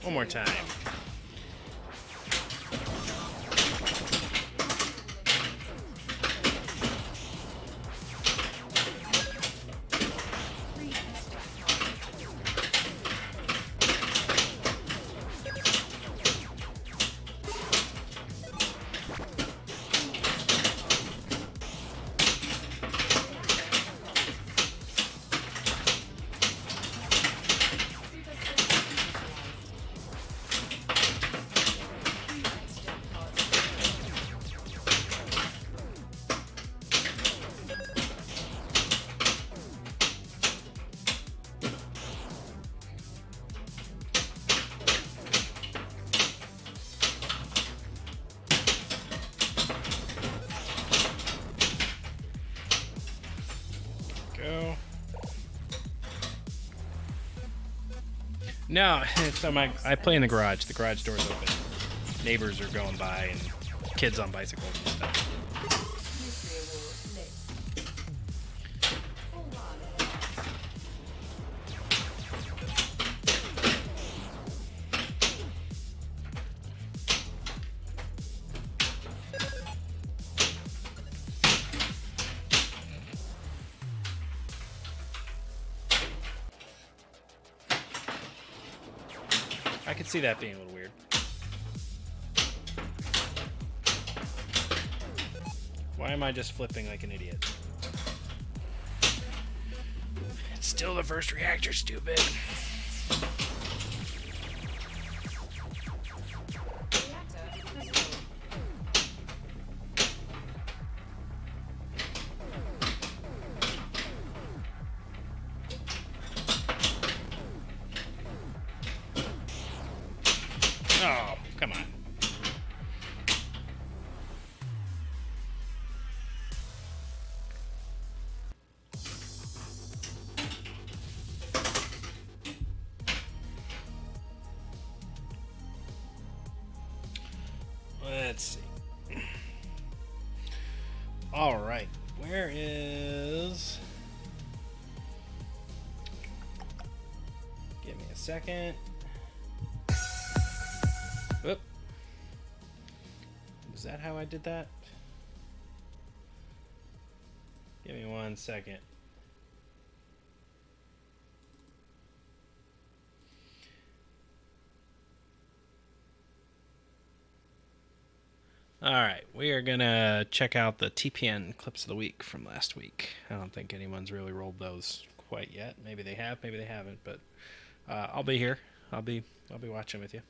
One more time. Go. No, so I play in the garage. The garage door's open. Neighbors are going by and kids on bicycles and stuff. Mystery award lit. Ball 1 blocked. I could see that being a little weird. Why am I just flipping like an idiot? It's still the first reactor, stupid. Oh, come on. Let's see. All right. Where is... Give me a second. Oop. Was that how I did that? Give me 1 second. Alright, we are going to check out the TPN clips of the week from last week. I don't think anyone's really rolled those quite yet. Maybe they have, maybe they haven't, but I'll be here. I'll be watching with you.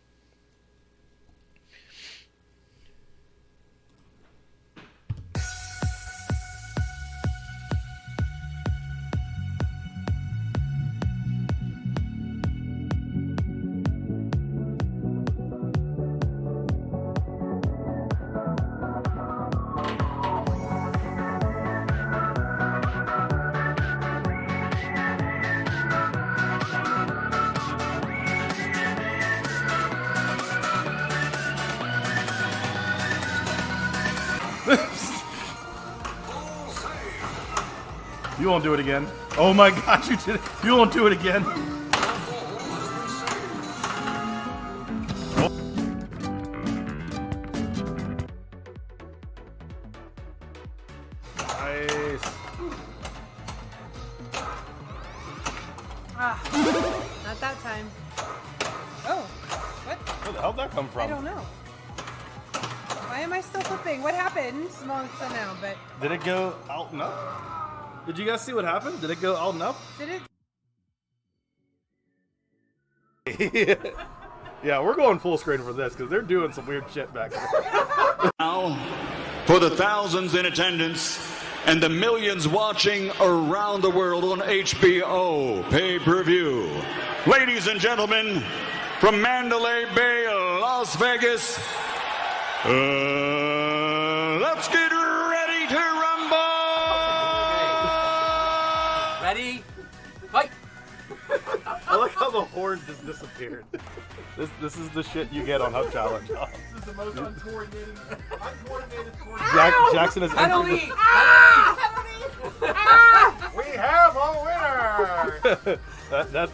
You won't do it again. Oh my God, you did it. You won't do it again. Nice. Not that time. Oh, what? Where the hell did that come from? I don't know. Why am I still flipping? What happened? Small somehow, but Did it go out and up? Did you guys see what happened? Did it go out and up? did Yeah, it? we're going full screen for this because they're doing some weird shit back there. Now, for the thousands in attendance and the millions watching around the world on HBO pay-per-view. Ladies and gentlemen, from Mandalay Bay, Las Vegas, let's get ready to rumble! Ready? Fight! I like how the horn just disappeared. This is the shit you get on Hub Challenge. This is the most uncoordinated Jackson has I don't entered eat! We have a winner!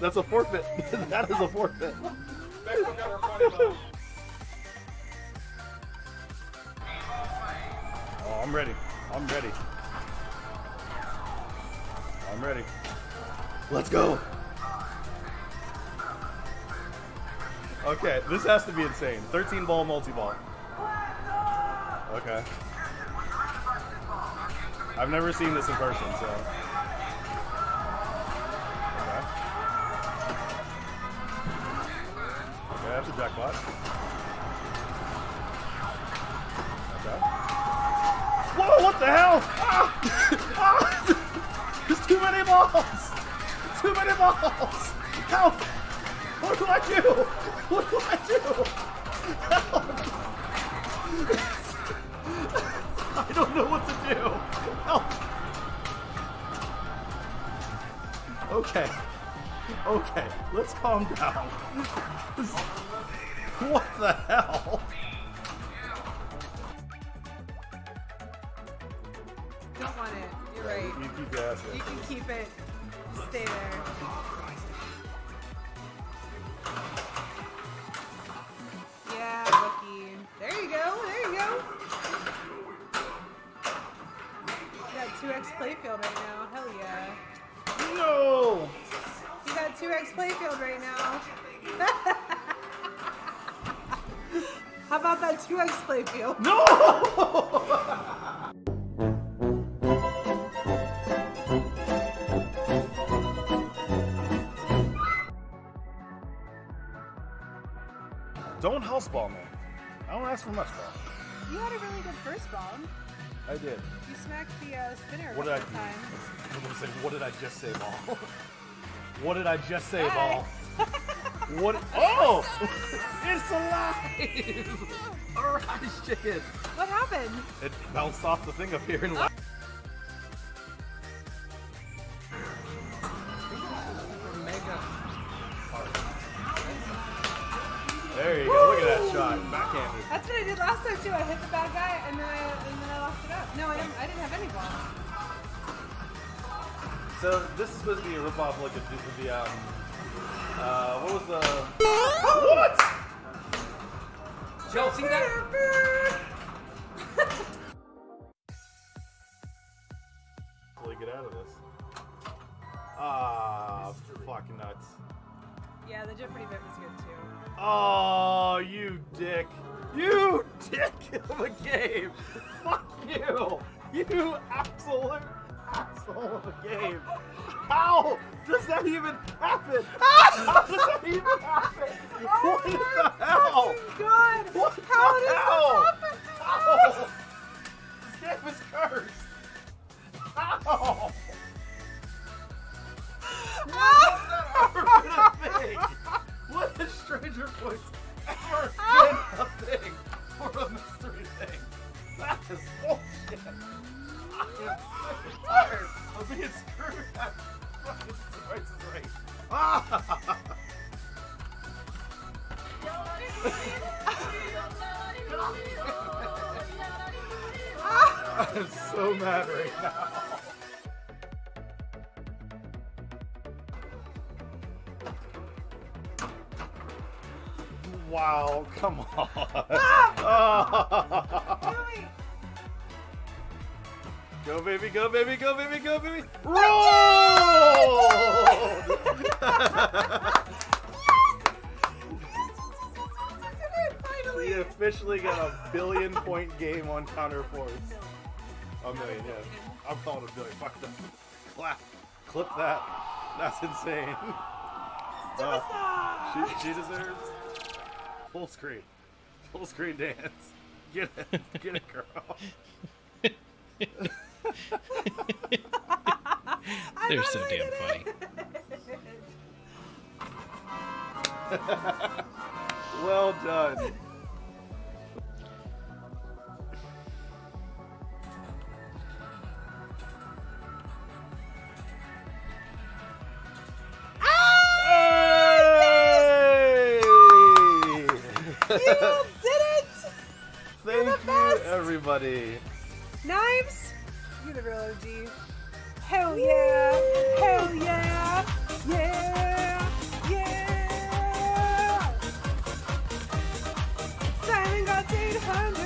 that's a forfeit. That is a forfeit. Oh, I'm ready. I'm ready. I'm ready. Let's go. Okay, this has to be insane. 13 ball multi-ball. Okay. I've never seen this in person, so. Okay. Okay, that's a jackpot. Okay. Whoa, what the hell? Ah! Ah! There's too many balls! Too many balls! Help! What do I do? What do I do? Help! I don't know what to do. Help! Okay. Okay, let's calm down. What the hell? Don't want it. You're right. You keep your ass You can keep it. Stay there. Yeah, rookie. There you go. There you go. You got 2x playfield right now. Hell yeah. No! You got 2x playfield right now. How about that 2x playfield? No! Don't house ball me. I don't ask for much ball. You had a really good first ball. I did. You smacked the spinner a What couple did I times. I'm gonna say, what did I just say, ball? What did I just say, Hi. ball? What? Oh! It's alive! Alright, chicken. What happened? It bounced off the thing up here and left. There you go. Look at that shot. Backhanded. That's what I did last time too. I hit the bad guy and then I locked it up. No, I didn't have any ball. So this is supposed to be a ripoff, like the what was the? What? Joe, see that? Get out of this. Ah, fucking nuts. Yeah, the Jeopardy bit was good too. Oh, you dick. You dick of a game. Fuck you. You absolute asshole of a game. How does that even happen? How does that even happen? What the hell? God. What How the did hell? this happen to How? This game is cursed. How? What has that ever been a thing? What has Stranger Points ever been a thing for a mystery thing? That is bullshit. I am sick and tired of being screwed at fucking Price is Right. I'm so mad right now. Wow, come on. Go baby, go baby, go baby, go baby. Roll! We officially got a billion-point game on Counter Force. A million, yeah. I'm calling it a billion. Fuck that. Clap. Clip that. That's insane. She deserves full screen. Full screen dance. Get it. Get it, girl. They're so damn funny. Well done. You did it! Thank you, best. everybody. Knives? You're the real OG. Hell yeah! Hell yeah! Yeah! Yeah! Simon got 800!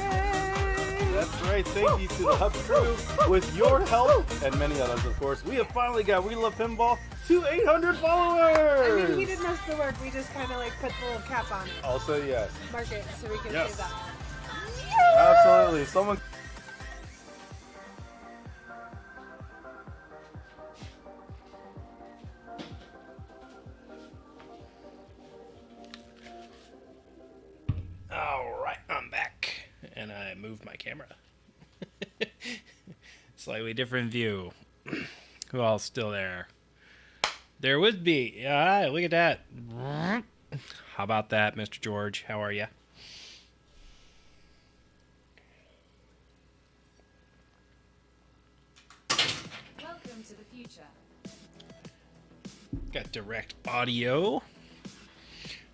That's right. Thank you to the Hub crew. With your help, and many others, of course, we have finally got We Love Pinball to 800 followers! I mean, he did most of the work. We just kind of like put the little cap on it. Also, yes. Mark it so we can Yes. say that. Absolutely. Someone. All right, I'm back, and I moved my camera. Slightly different view. Who all's still there? There would be. Yeah, look at that. How about that, Mr. George? How are you? Welcome to the future. Got direct audio,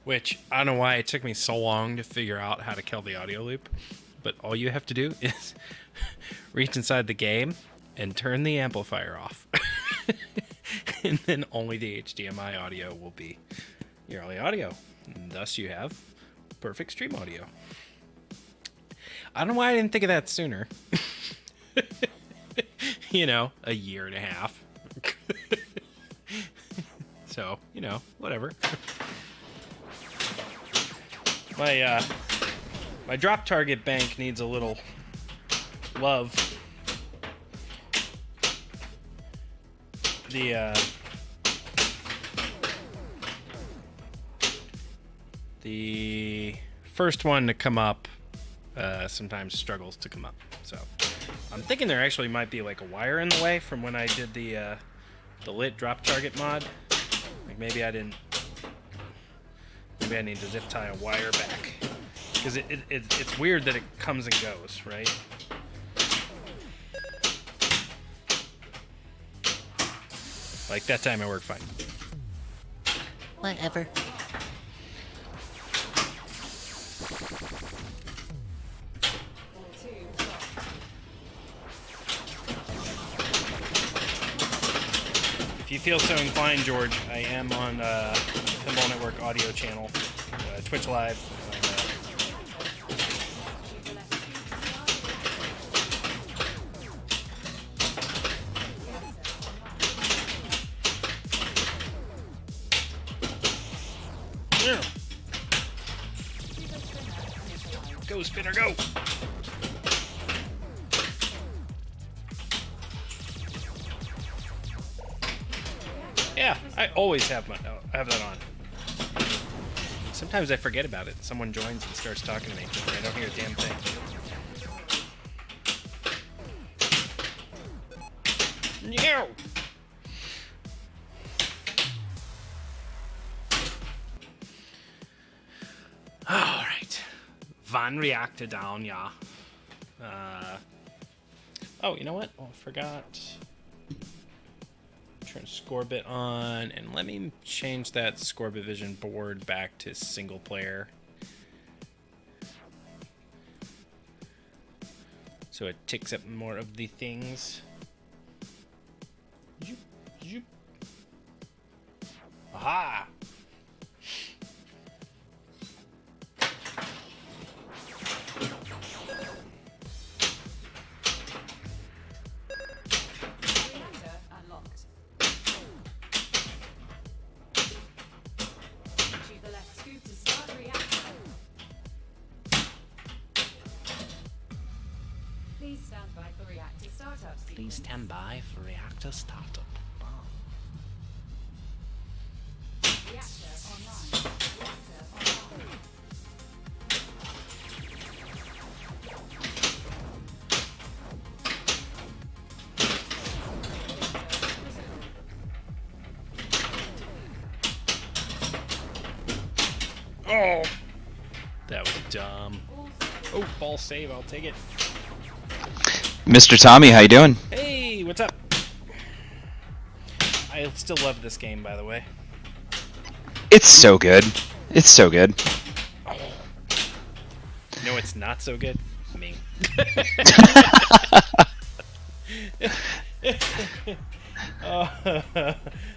which I don't know why it took me so long to figure out how to kill the audio loop, but all you have to do is reach inside the game and turn the amplifier off. And then only the HDMI audio will be your only audio. And thus you have perfect stream audio. I don't know why I didn't think of that sooner. You know, a year and a half. So, you know, whatever. My My drop target bank needs a little love. The first one to come up sometimes struggles to come up. So I'm thinking there actually might be like a wire in the way from when I did the lit drop target mod. Like maybe I need to zip tie a wire back. Because it's weird that it comes and goes, right? Like that time it worked fine. Whatever. If you feel so inclined, George, I am on Pinball Network audio channel, Twitch Live. Go, spinner, go! Yeah, I always have that on. Sometimes I forget about it. Someone joins and starts talking to me. And I don't hear a damn thing. No! Alright. Van reactor down, yeah. Oh, you know what? Oh, I forgot. Turn Scorbit on, and let me change that Scorbit Vision board back to single player. So it ticks up more of the things. Aha! Please stand by for reactor startup. Reactor online. Reactor online. Oh! That was dumb. Oh, ball save, I'll take it. Mr. Tommy, how you doing? Hey, what's up? I still love this game, by the way. It's so good. It's so good. Oh. You know it's not so good? Me.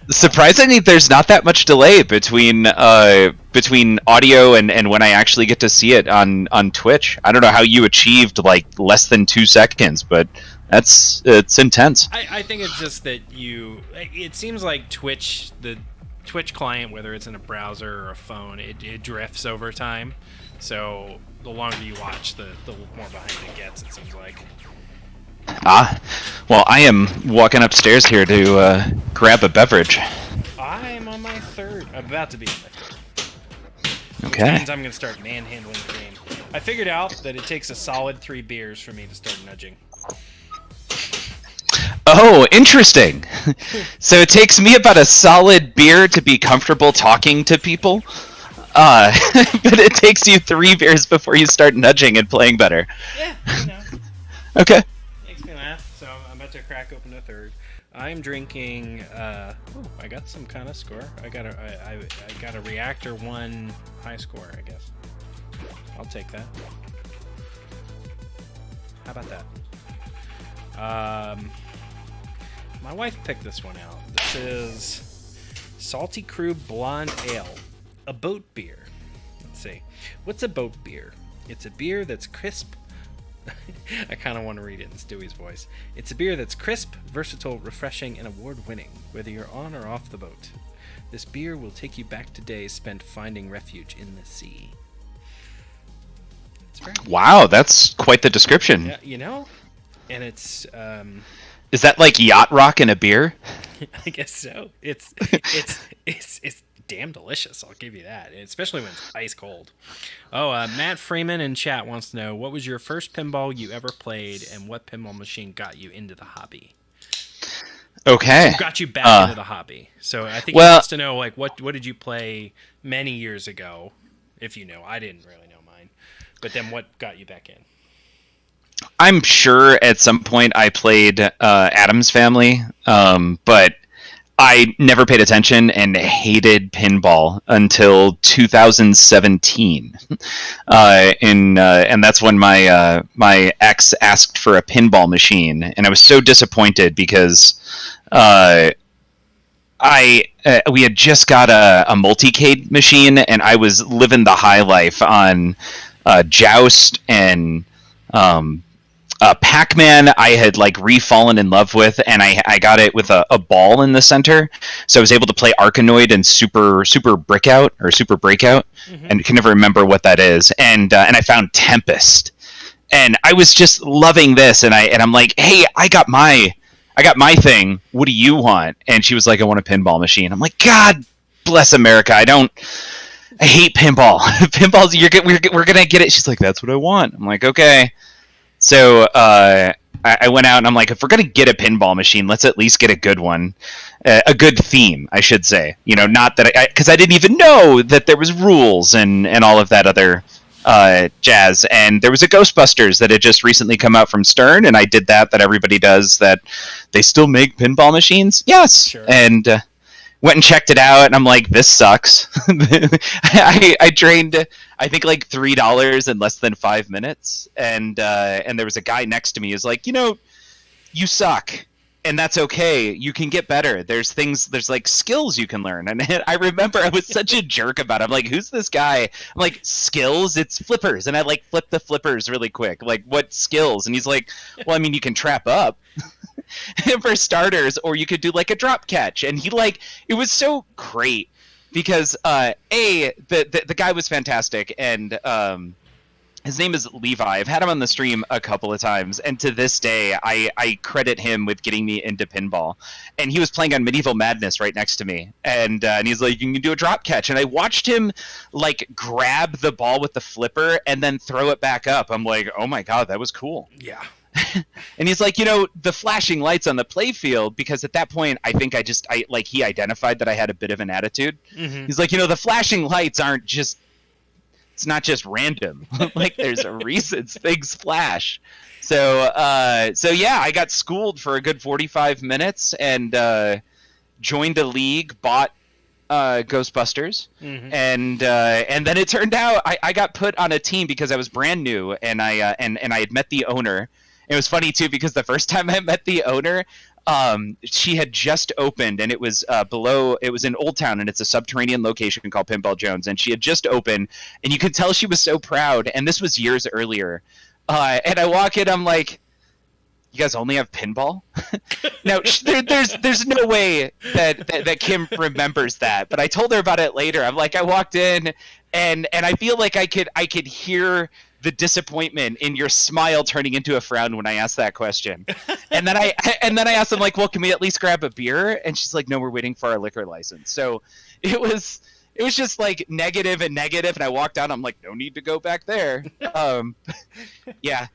Surprisingly, there's not that much delay between audio and when I actually get to see it on Twitch. I don't know how you achieved like less than 2 seconds, but it's intense. I think it's just that it seems like the Twitch client, whether it's in a browser or a phone, it drifts over time. So the longer you watch, the more behind it gets, it seems like. Ah, well, I am walking upstairs here to grab a beverage. I'm on my third. I'm about to be on my third. Okay. Which means I'm going to start manhandling the game. I figured out that it takes a solid 3 beers for me to start nudging. Oh, interesting. So it takes me about a solid beer to be comfortable talking to people. But it takes you 3 beers before you start nudging and playing better. Yeah, you know. Okay. Makes me laugh, so I'm about to crack open a third. I'm drinking, I got some kind of score. I got a Reactor 1 high score, I guess. I'll take that. How about that? My wife picked this one out. This is Salty Crew Blonde Ale, a boat beer. Let's see. What's a boat beer? It's a beer that's crisp. I kind of want to read it in Stewie's voice. It's a beer that's crisp, versatile, refreshing, and award-winning, whether you're on or off the boat. This beer will take you back to days spent finding refuge in the sea. It's right. Wow, that's quite the description. Yeah, you know, and it's Is that like yacht rock and a beer? I guess so. It's damn delicious. I'll give you that, especially when it's ice cold. Oh, Matt Freeman in chat wants to know, what was your first pinball you ever played, and what pinball machine got you into the hobby? Okay. Who got you back into the hobby? So I think he wants to know, like, what did you play many years ago? If you know, I didn't really know mine, but then what got you back in? I'm sure at some point I played Addams Family, but I never paid attention and hated pinball until 2017, and that's when my ex asked for a pinball machine, and I was so disappointed because we had just got a multicade machine, and I was living the high life on Joust and Pac-Man. I had like re-fallen in love with, and I got it with a ball in the center, so I was able to play Arkanoid and Super Breakout, and can never remember what that is. And I found Tempest, and I was just loving this, and I'm like, hey, I got my thing. What do you want? And she was like, I want a pinball machine. I'm like, God bless America. I hate pinball. Pinball's we're gonna get it. She's like, that's what I want. I'm like, okay. So I went out and I'm like, if we're gonna get a pinball machine, let's at least get a good one, a good theme, I should say. You know, not that because I didn't even know that there was rules and all of that other jazz. And there was a Ghostbusters that had just recently come out from Stern, and I did that everybody does. That they still make pinball machines, yes, sure. And went and checked it out, and I'm like, this sucks. I drained, I think, like $3 in less than 5 minutes, and there was a guy next to me who's like, you know, you suck, and that's okay. You can get better. There's like skills you can learn. And I remember I was such a jerk about it. I'm like, who's this guy? I'm like, skills? It's flippers, and I like flip the flippers really quick. Like, what skills? And he's like, well, I mean, you can trap up. For starters, or you could do like a drop catch. And he it was so great because the guy was fantastic, and his name is Levi. I've had him on the stream a couple of times, and to this day I credit him with getting me into pinball. And he was playing on Medieval Madness right next to me, and he's like, you can do a drop catch, and I watched him like grab the ball with the flipper and then throw it back up. I'm like, oh my god, that was cool. Yeah. And he's like, you know, the flashing lights on the playfield, because at that point, I think he identified that I had a bit of an attitude. Mm-hmm. He's like, you know, the flashing lights aren't just, it's not just random. Like, there's a reason things flash. So yeah, I got schooled for a good 45 minutes and joined a league, bought Ghostbusters, mm-hmm. and then it turned out I got put on a team because I was brand new, and I had met the owner. It was funny too because the first time I met the owner, she had just opened, and it was it was in Old Town, and it's a subterranean location called Pinball Jones, and she had just opened, and you could tell she was so proud, and this was years earlier. And I walk in, I'm like, you guys only have pinball? Now, there's no way that Kim remembers that, but I told her about it later. I'm like, I walked in, and I feel like I could hear the disappointment in your smile turning into a frown when I asked that question. And then I asked them, like, well, can we at least grab a beer? And she's like, no, we're waiting for our liquor license. So it was just like negative, and I walked out. I'm like, no need to go back there. Yeah.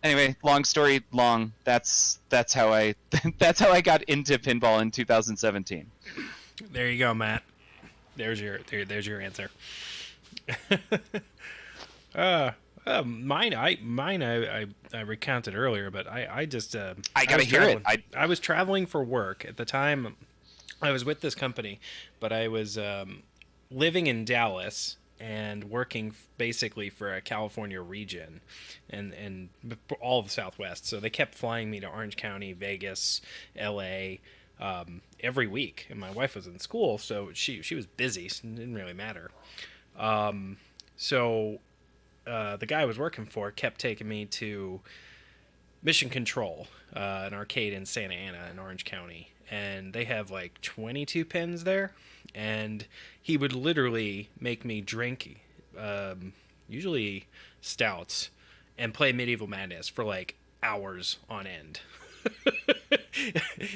Anyway, long story long. That's how I got into pinball in 2017. There you go, Matt. There's your answer. Mine I recounted earlier, but I just I gotta hear it. I was traveling for work at the time. I was with this company, but I was living in Dallas and working basically for a California region and all of the Southwest. So they kept flying me to Orange County, Vegas, LA, every week. And my wife was in school, so she was busy, so it didn't really matter. So the guy I was working for kept taking me to Mission Control, an arcade in Santa Ana in Orange County. And they have like 22 pins there. And he would literally make me drink, usually stouts, and play Medieval Madness for like hours on end.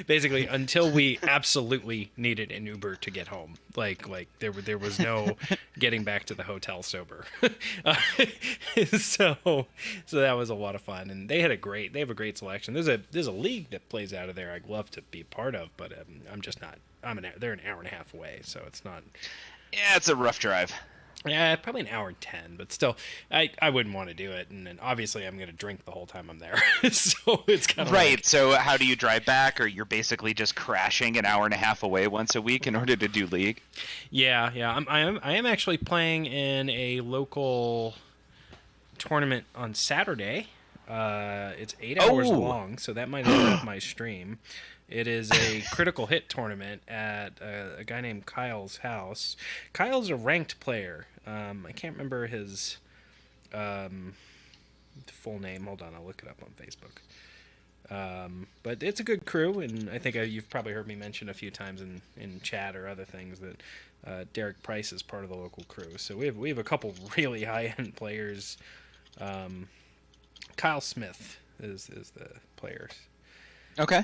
Basically, until we absolutely needed an Uber to get home. Like there was no getting back to the hotel sober. So that was a lot of fun, and they have a great selection. There's a league that plays out of there. I'd love to be part of, but I'm just not. They're an hour and a half away, so it's not. Yeah, it's a rough drive. Yeah, probably an hour and 10, but still, I wouldn't want to do it. And then obviously I'm going to drink the whole time I'm there. So it's kind of right. So how do you drive back? Or you're basically just crashing an hour and a half away once a week in order to do League? Yeah. I am actually playing in a local tournament on Saturday. It's 8 hours long, so that might end up my stream. It is a critical hit tournament at a guy named Kyle's house. Kyle's a ranked player. I can't remember his full name. Hold on, I'll look it up on Facebook. But it's a good crew, and I think you've probably heard me mention a few times in chat or other things that Derek Price is part of the local crew. So we have a couple really high-end players. Kyle Smith is the player. Okay.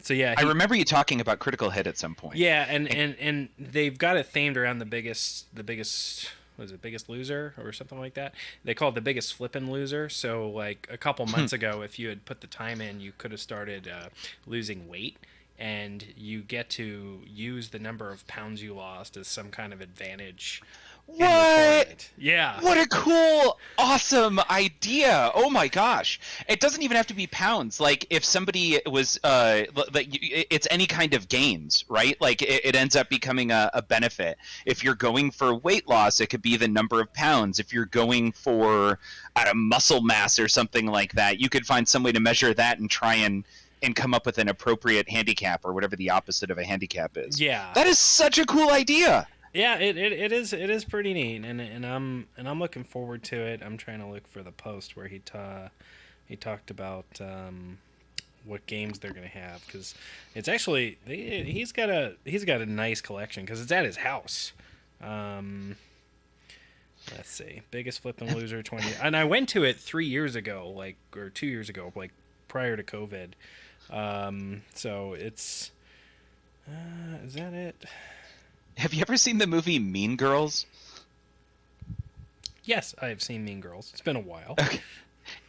So yeah, I remember you talking about Critical Hit at some point. Yeah, and they've got it themed around the biggest was it Biggest Loser or something like that. They call it the Biggest Flippin' Loser. So like a couple months ago, if you had put the time in, you could have started losing weight, and you get to use the number of pounds you lost as some kind of advantage. What? Yeah. What a cool, awesome idea. Oh my gosh. It doesn't even have to be pounds. Like if somebody was, it's any kind of gains, right? Like it ends up becoming a benefit. If you're going for weight loss, it could be the number of pounds. If you're going for muscle mass or something like that, you could find some way to measure that and try and come up with an appropriate handicap or whatever the opposite of a handicap is. Yeah. That is such a cool idea. Yeah, it is pretty neat, and I'm looking forward to it. I'm trying to look for the post where he talked about what games they're gonna have, because it's actually he's got a nice collection because it's at his house. Let's see, Biggest Flippin' Loser 20, and I went to it 3 years ago, or 2 years ago, like prior to COVID. So it's is that it? Have you ever seen the movie Mean Girls? Yes, I have seen Mean Girls. It's been a while. Okay.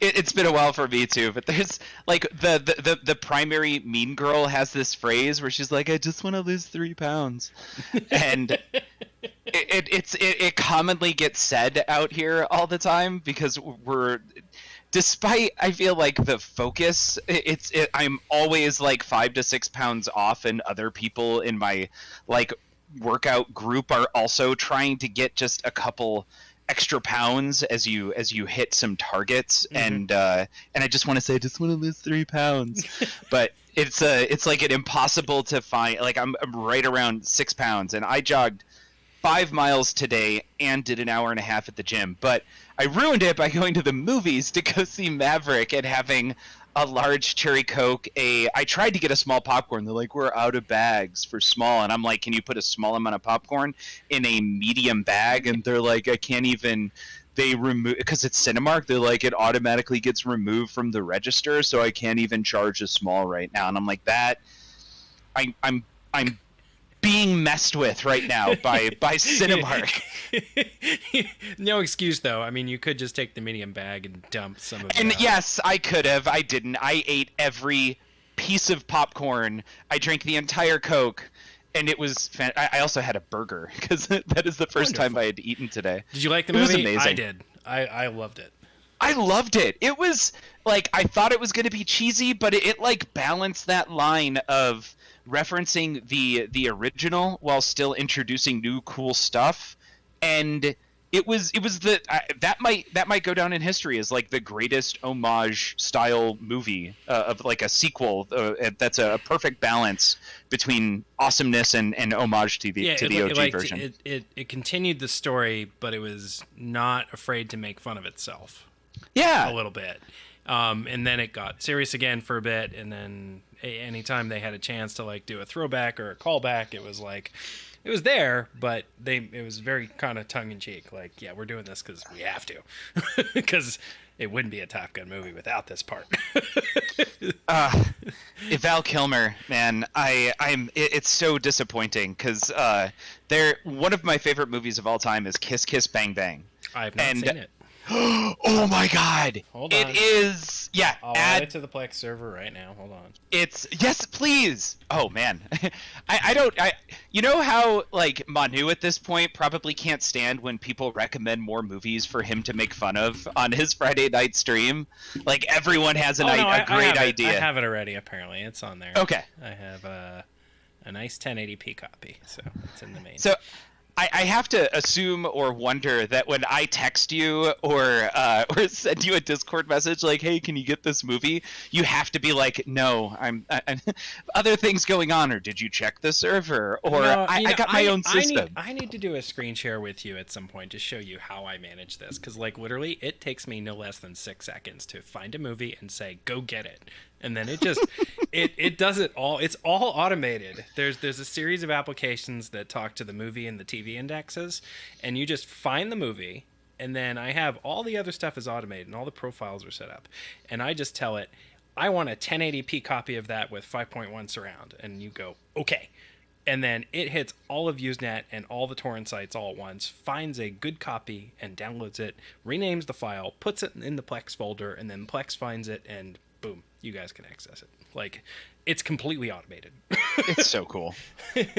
It's been a while for me too, but there's like the primary mean girl has this phrase where she's like, "I just want to lose 3 pounds," and it commonly gets said out here all the time because despite I feel like the focus, I'm always like 5 to 6 pounds off, and other people in my like workout group are also trying to get just a couple extra pounds as you hit some targets. Mm-hmm. and I just want to say I just want to lose 3 pounds but it's like an impossible to find. Like I'm right around 6 pounds, and I jogged 5 miles today and did an hour and a half at the gym, but I ruined it by going to the movies to go see Maverick and having a large cherry Coke. I tried to get a small popcorn. They're like, we're out of bags for small. And I'm like, can you put a small amount of popcorn in a medium bag? And they're like, I can't even. They remove, because it's Cinemark, they're like, it automatically gets removed from the register, so I can't even charge a small right now. And I'm like, I'm being messed with right now by Cinemark. No excuse though. I mean, you could just take the medium bag and dump some of it. And out. yes, I could have. I didn't. I ate every piece of popcorn. I drank the entire Coke, and it was. I also had a burger because that is the first time I had eaten today. Did you like the movie? It was amazing. I did. I loved it. I loved it. It was like, I thought it was going to be cheesy, but it like balanced that line of referencing the original while still introducing new cool stuff. And it was that might go down in history as like the greatest homage style movie of like a sequel that's a perfect balance between awesomeness and homage to the OG version. It continued the story, but it was not afraid to make fun of itself. Yeah, a little bit. And then it got serious again for a bit, and then anytime they had a chance to like do a throwback or a callback, it was like it was there, but it was very kind of tongue in cheek. Like, yeah, we're doing this because we have to, because it wouldn't be a Top Gun movie without this part. Val Kilmer, man, it's so disappointing because one of my favorite movies of all time is Kiss Kiss Bang Bang. I've not seen it. Oh my God! Hold on. It is, yeah. I'll add it to the Plex server right now. Hold on. Yes, please. Oh man, you know how like Manu at this point probably can't stand when people recommend more movies for him to make fun of on his Friday night stream. Like everyone has a great idea. I have it already. Apparently, it's on there. Okay. I have a nice 1080p copy, so it's in the main. So. I have to assume or wonder that when I text you or send you a Discord message like, "Hey, can you get this movie?" you have to be like, "No, I'm other things going on," or "Did you check the server?" or No, I got my own system. I need to do a screen share with you at some point to show you how I manage this, because like literally, it takes me no less than 6 seconds to find a movie and say, "Go get it." And then it just it does it all. It's all automated. There's a series of applications that talk to the movie and the TV indexes, and you just find the movie, and then I have all the other stuff is automated and all the profiles are set up, and I just tell it, I want a 1080p copy of that with 5.1 surround, and you go okay, and then it hits all of Usenet and all the torrent sites all at once, finds a good copy and downloads it, renames the file, puts it in the Plex folder, and then Plex finds it and boom, you guys can access it. Like, it's completely automated. It's so cool.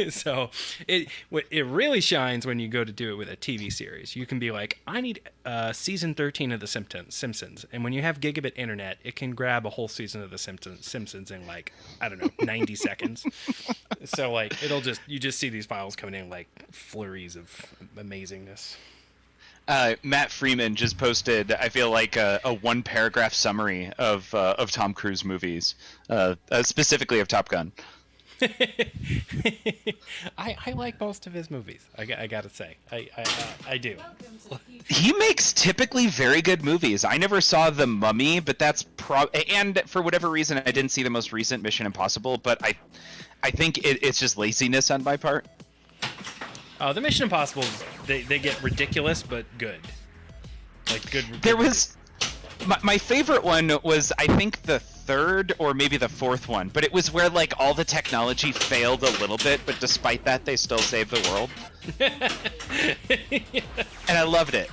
So it really shines when you go to do it with a TV series. You can be like, I need season 13 of The Simpsons. And when you have gigabit internet, it can grab a whole season of The Simpsons in like, I don't know, 90 seconds. So like, you just see these files coming in like flurries of amazingness. Matt Freeman just posted, I feel like a one-paragraph summary of Tom Cruise movies, specifically of Top Gun. I like most of his movies. I gotta say, I do. He makes typically very good movies. I never saw The Mummy, but that's and for whatever reason, I didn't see the most recent Mission Impossible. But I think it's just laziness on my part. The Mission Impossibles, they get ridiculous, but good. Like, good. There was... My favorite one was, I think, the third or maybe the fourth one. But it was where, like, all the technology failed a little bit, but despite that, they still saved the world. And I loved it.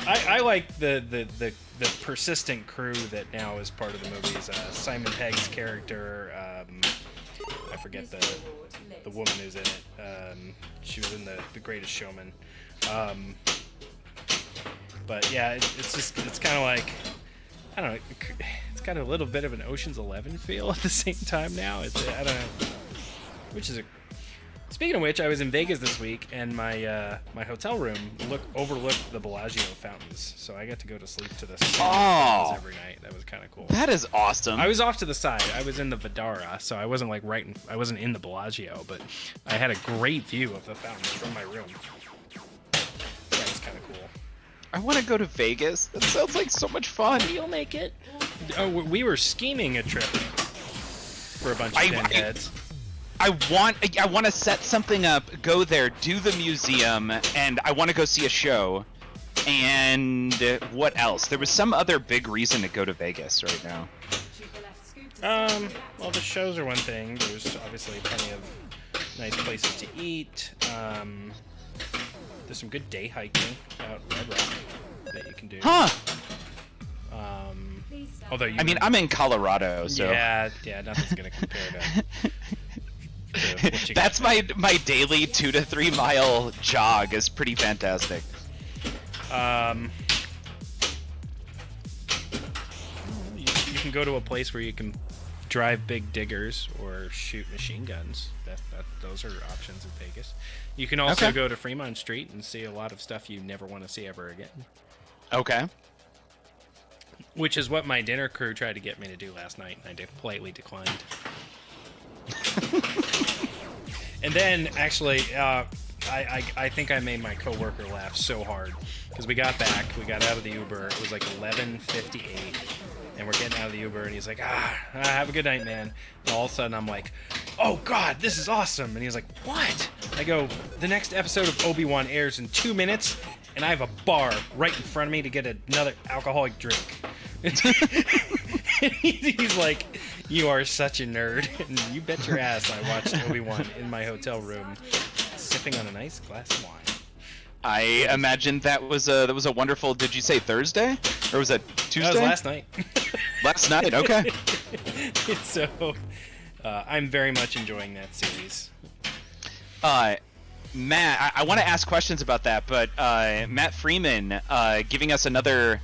I like the persistent crew that now is part of the movies. Simon Pegg's character... I forget the woman who's in it. She was in the Greatest Showman. But yeah, it's kind of like, I don't know. It's got a little bit of an Ocean's 11 feel at the same time now. I don't know. Which is Speaking of which, I was in Vegas this week, and my hotel room overlooked the Bellagio fountains, so I got to go to sleep to the fountains every night. That was kind of cool. That is awesome. I was off to the side. I was in the Vidara, so I wasn't like I wasn't in the Bellagio, but I had a great view of the fountains from my room. That was kind of cool. I want to go to Vegas. That sounds like so much fun. You'll make it. Oh, we were scheming a trip for a bunch of pinheads. I want to set something up, go there, do the museum, and I want to go see a show. And what else? There was some other big reason to go to Vegas right now. Well, the shows are one thing. There's obviously plenty of nice places to eat. There's some good day hiking out Red Rock that you can do. Huh. Although I'm in Colorado, so yeah, nothing's gonna compare to. That's my daily 2 to 3 mile jog is pretty fantastic. You can go to a place where you can drive big diggers or shoot machine guns. Those are options in Vegas. You can also go to Fremont Street and see a lot of stuff you never want to see ever again. Okay. Which is what my dinner crew tried to get me to do last night, and I politely declined. And then, actually, I think I made my coworker laugh so hard because we got out of the Uber. It was like 11:58, and we're getting out of the Uber, and he's like, have a good night, man. And all of a sudden, I'm like, oh God, this is awesome. And he was like, what? I go, the next episode of Obi-Wan airs in 2 minutes, and I have a bar right in front of me to get another alcoholic drink. He's like, you are such a nerd. And you bet your ass I watched Obi-Wan in my hotel room, sipping on a nice glass of wine. I imagine that was a wonderful. Did you say Thursday or was that Tuesday? That was last night. Last night, okay. So, I'm very much enjoying that series. Matt, I want to ask questions about that, but Matt Freeman giving us another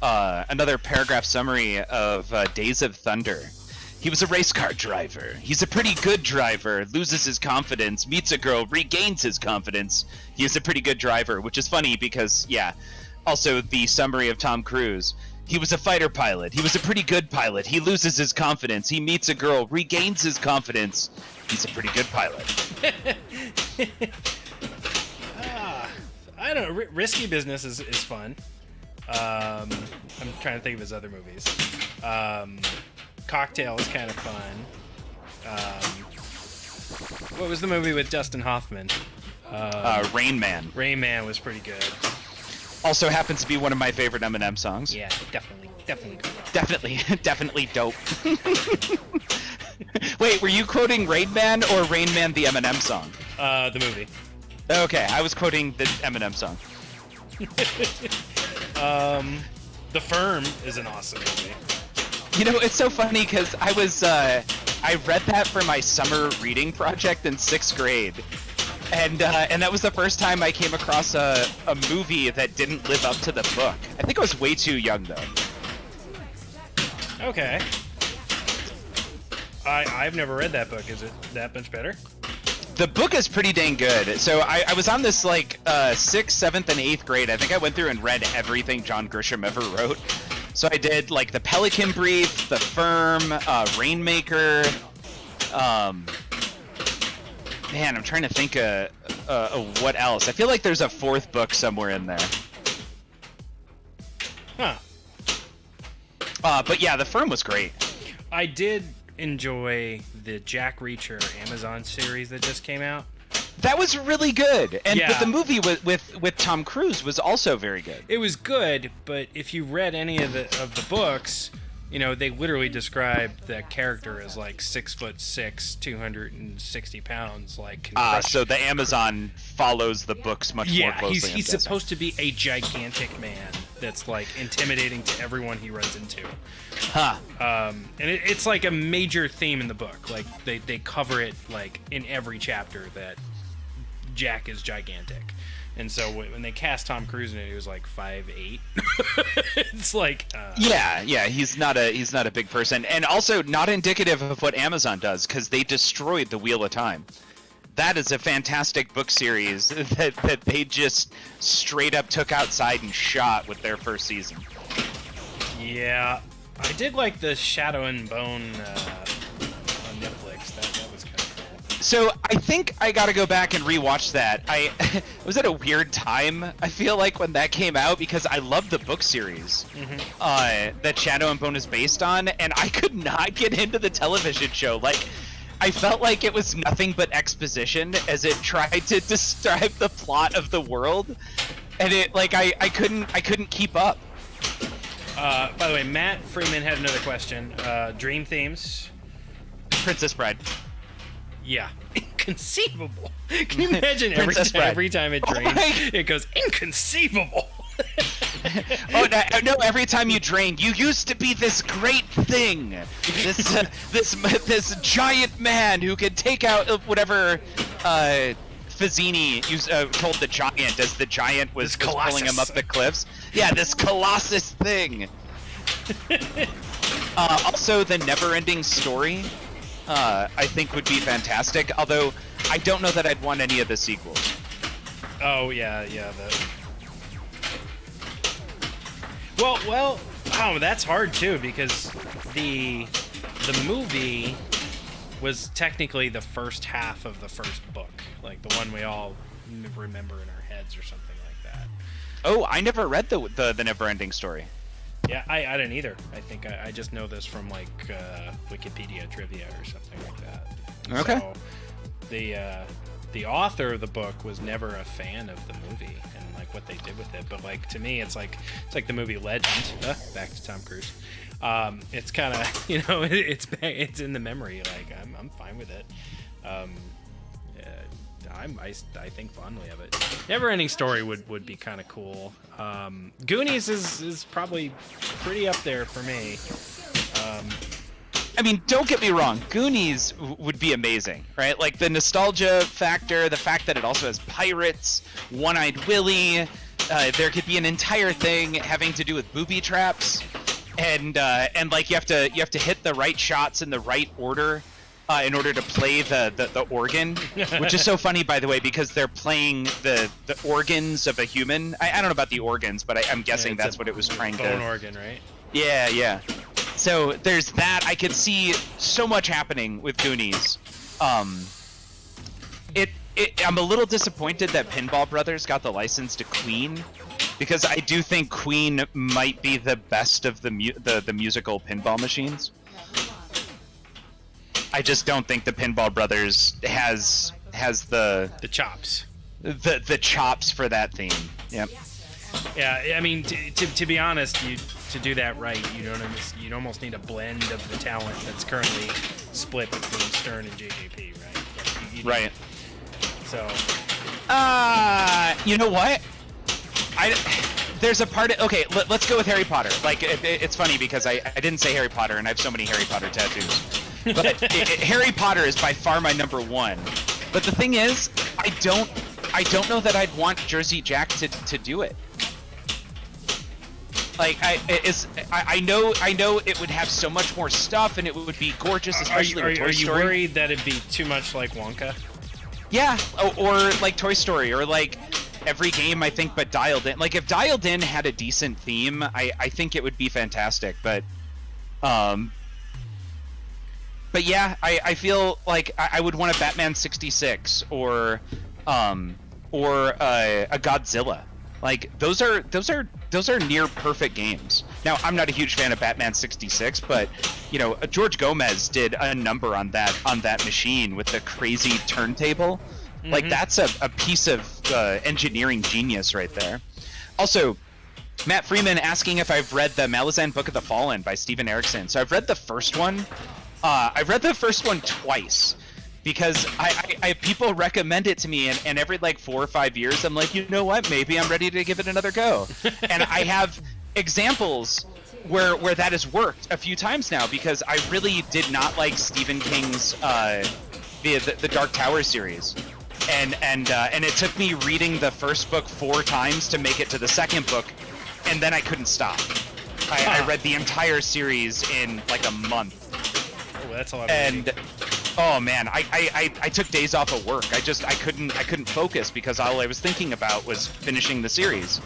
paragraph summary of Days of Thunder. He was a race car driver. He's a pretty good driver. Loses his confidence, meets a girl, regains his confidence. He is a pretty good driver, which is funny because, yeah. Also, the summary of Tom Cruise. He was a fighter pilot. He was a pretty good pilot. He loses his confidence. He meets a girl, regains his confidence. He's a pretty good pilot. I don't know. Risky Business is fun. I'm trying to think of his other movies. Cocktail is kind of fun. What was the movie with Dustin Hoffman? Rain Man. Rain Man was pretty good. Also happens to be one of my favorite Eminem songs. Yeah, definitely good. Definitely dope. Wait, were you quoting Rain Man or Rain Man the Eminem song? The movie. Okay, I was quoting the Eminem song. The Firm is an awesome movie. You know, it's so funny because I read that for my summer reading project in 6th grade, and that was the first time I came across a movie that didn't live up to the book. I think I was way too young though. Okay. I've never read that book. Is it that much better? The book is pretty dang good. So I was on this like 6th, 7th, and 8th grade. I think I went through and read everything John Grisham ever wrote. So I did like the Pelican Brief, The Firm, Rainmaker. Man, I'm trying to think of what else. I feel like there's a 4th book somewhere in there. Huh. But yeah, The Firm was great. I did enjoy the Jack Reacher Amazon series that just came out. That was really good, and Yeah. but the movie with Tom Cruise was also very good. It was good, but if you read any of the books, you know, they literally describe that character as like 6'6", 260 pounds, like. So the Amazon follows the books much more closely. He's supposed to be a gigantic man that's like intimidating to everyone he runs into. Huh. And it's like a major theme in the book. Like they cover it like in every chapter that Jack is gigantic. And so when they cast Tom Cruise in it, he was like 5'8". It's like yeah, he's not a big person, and also not indicative of what Amazon does because they destroyed the Wheel of Time. That is a fantastic book series that they just straight up took outside and shot with their first season. Yeah, I did like the Shadow and Bone on Netflix. That was kind of cool. So I think I gotta go back and rewatch that. I it was at a weird time, I feel like, when that came out because I love the book series that Shadow and Bone is based on, and I could not get into the television show. Like, I felt like it was nothing but exposition as it tried to describe the plot of the world, and it like I couldn't keep up. By the way, Matt Freeman had another question. Dream themes. Princess Bride. Yeah. Inconceivable. Can you imagine every time it drains, it goes, inconceivable. No, every time you drain, you used to be this great thing. This giant man who could take out whatever Fazzini told the giant as the giant was pulling him up the cliffs. Yeah, this Colossus thing. Also, the never-ending story, I think would be fantastic. Although, I don't know that I'd want any of the sequels. Oh yeah. Well, that's hard too because the movie was technically the first half of the first book, like the one we all remember in our heads or something like that. Oh, I never read the never-ending story. Yeah, I didn't either. I think I just know this from like Wikipedia trivia or something like that. Okay. So the author of the book was never a fan of the movie and like what they did with it. But like to me, it's like the movie Legend. Back to Tom Cruise. It's kind of it's in the memory. Like I'm fine with it. I think fondly of it. Never Ending Story would be kind of cool. Goonies is probably pretty up there for me. I mean, don't get me wrong, Goonies would be amazing, right? Like the nostalgia factor, the fact that it also has pirates, One-Eyed Willie. There could be an entire thing having to do with booby traps, and like you have to hit the right shots in the right order. In order to play the organ, which is so funny, by the way, because they're playing the organs of a human. I don't know about the organs, but I'm guessing that's what it was trying to... Bone organ, right? Yeah. So there's that. I could see so much happening with Goonies. I'm a little disappointed that Pinball Brothers got the license to Queen, because I do think Queen might be the best of the musical pinball machines. I just don't think the Pinball Brothers has the chops. The chops for that theme. Yep. Yeah, I mean, to be honest, to do that right, you'd almost need a blend of the talent that's currently split between Stern and JJP, right? Right. So. You know what? There's a part of, okay, let's go with Harry Potter. Like, it's funny because I didn't say Harry Potter, and I have so many Harry Potter tattoos. But Harry Potter is by far my number one. But the thing is, I don't know that I'd want Jersey Jack to do it. Like, I know it would have so much more stuff, and it would be gorgeous, especially with Toy Story. Are you worried that it'd be too much like Wonka? Yeah, or like Toy Story, or like every game, I think, but Dialed In. Like, if Dialed In had a decent theme, I think it would be fantastic, but yeah, I feel like I would want a Batman 66 or a Godzilla. Like, those are near perfect games. Now, I'm not a huge fan of Batman 66, but George Gomez did a number on that machine with the crazy turntable. Mm-hmm. Like, that's a piece of engineering genius right there. Also, Matt Freeman asking if I've read the Malazan Book of the Fallen by Steven Erikson. So I've read the first one. I've read the first one twice because I people recommend it to me, and every like 4 or 5 years I'm like, you know what, maybe I'm ready to give it another go. And I have examples where that has worked a few times now, because I really did not like Stephen King's the Dark Tower series, and it took me reading the first book 4 times to make it to the second book, and then I couldn't stop. I read the entire series in like a month. That's a lot of reading. Oh man, I took days off of work. I couldn't focus because all I was thinking about was finishing the series.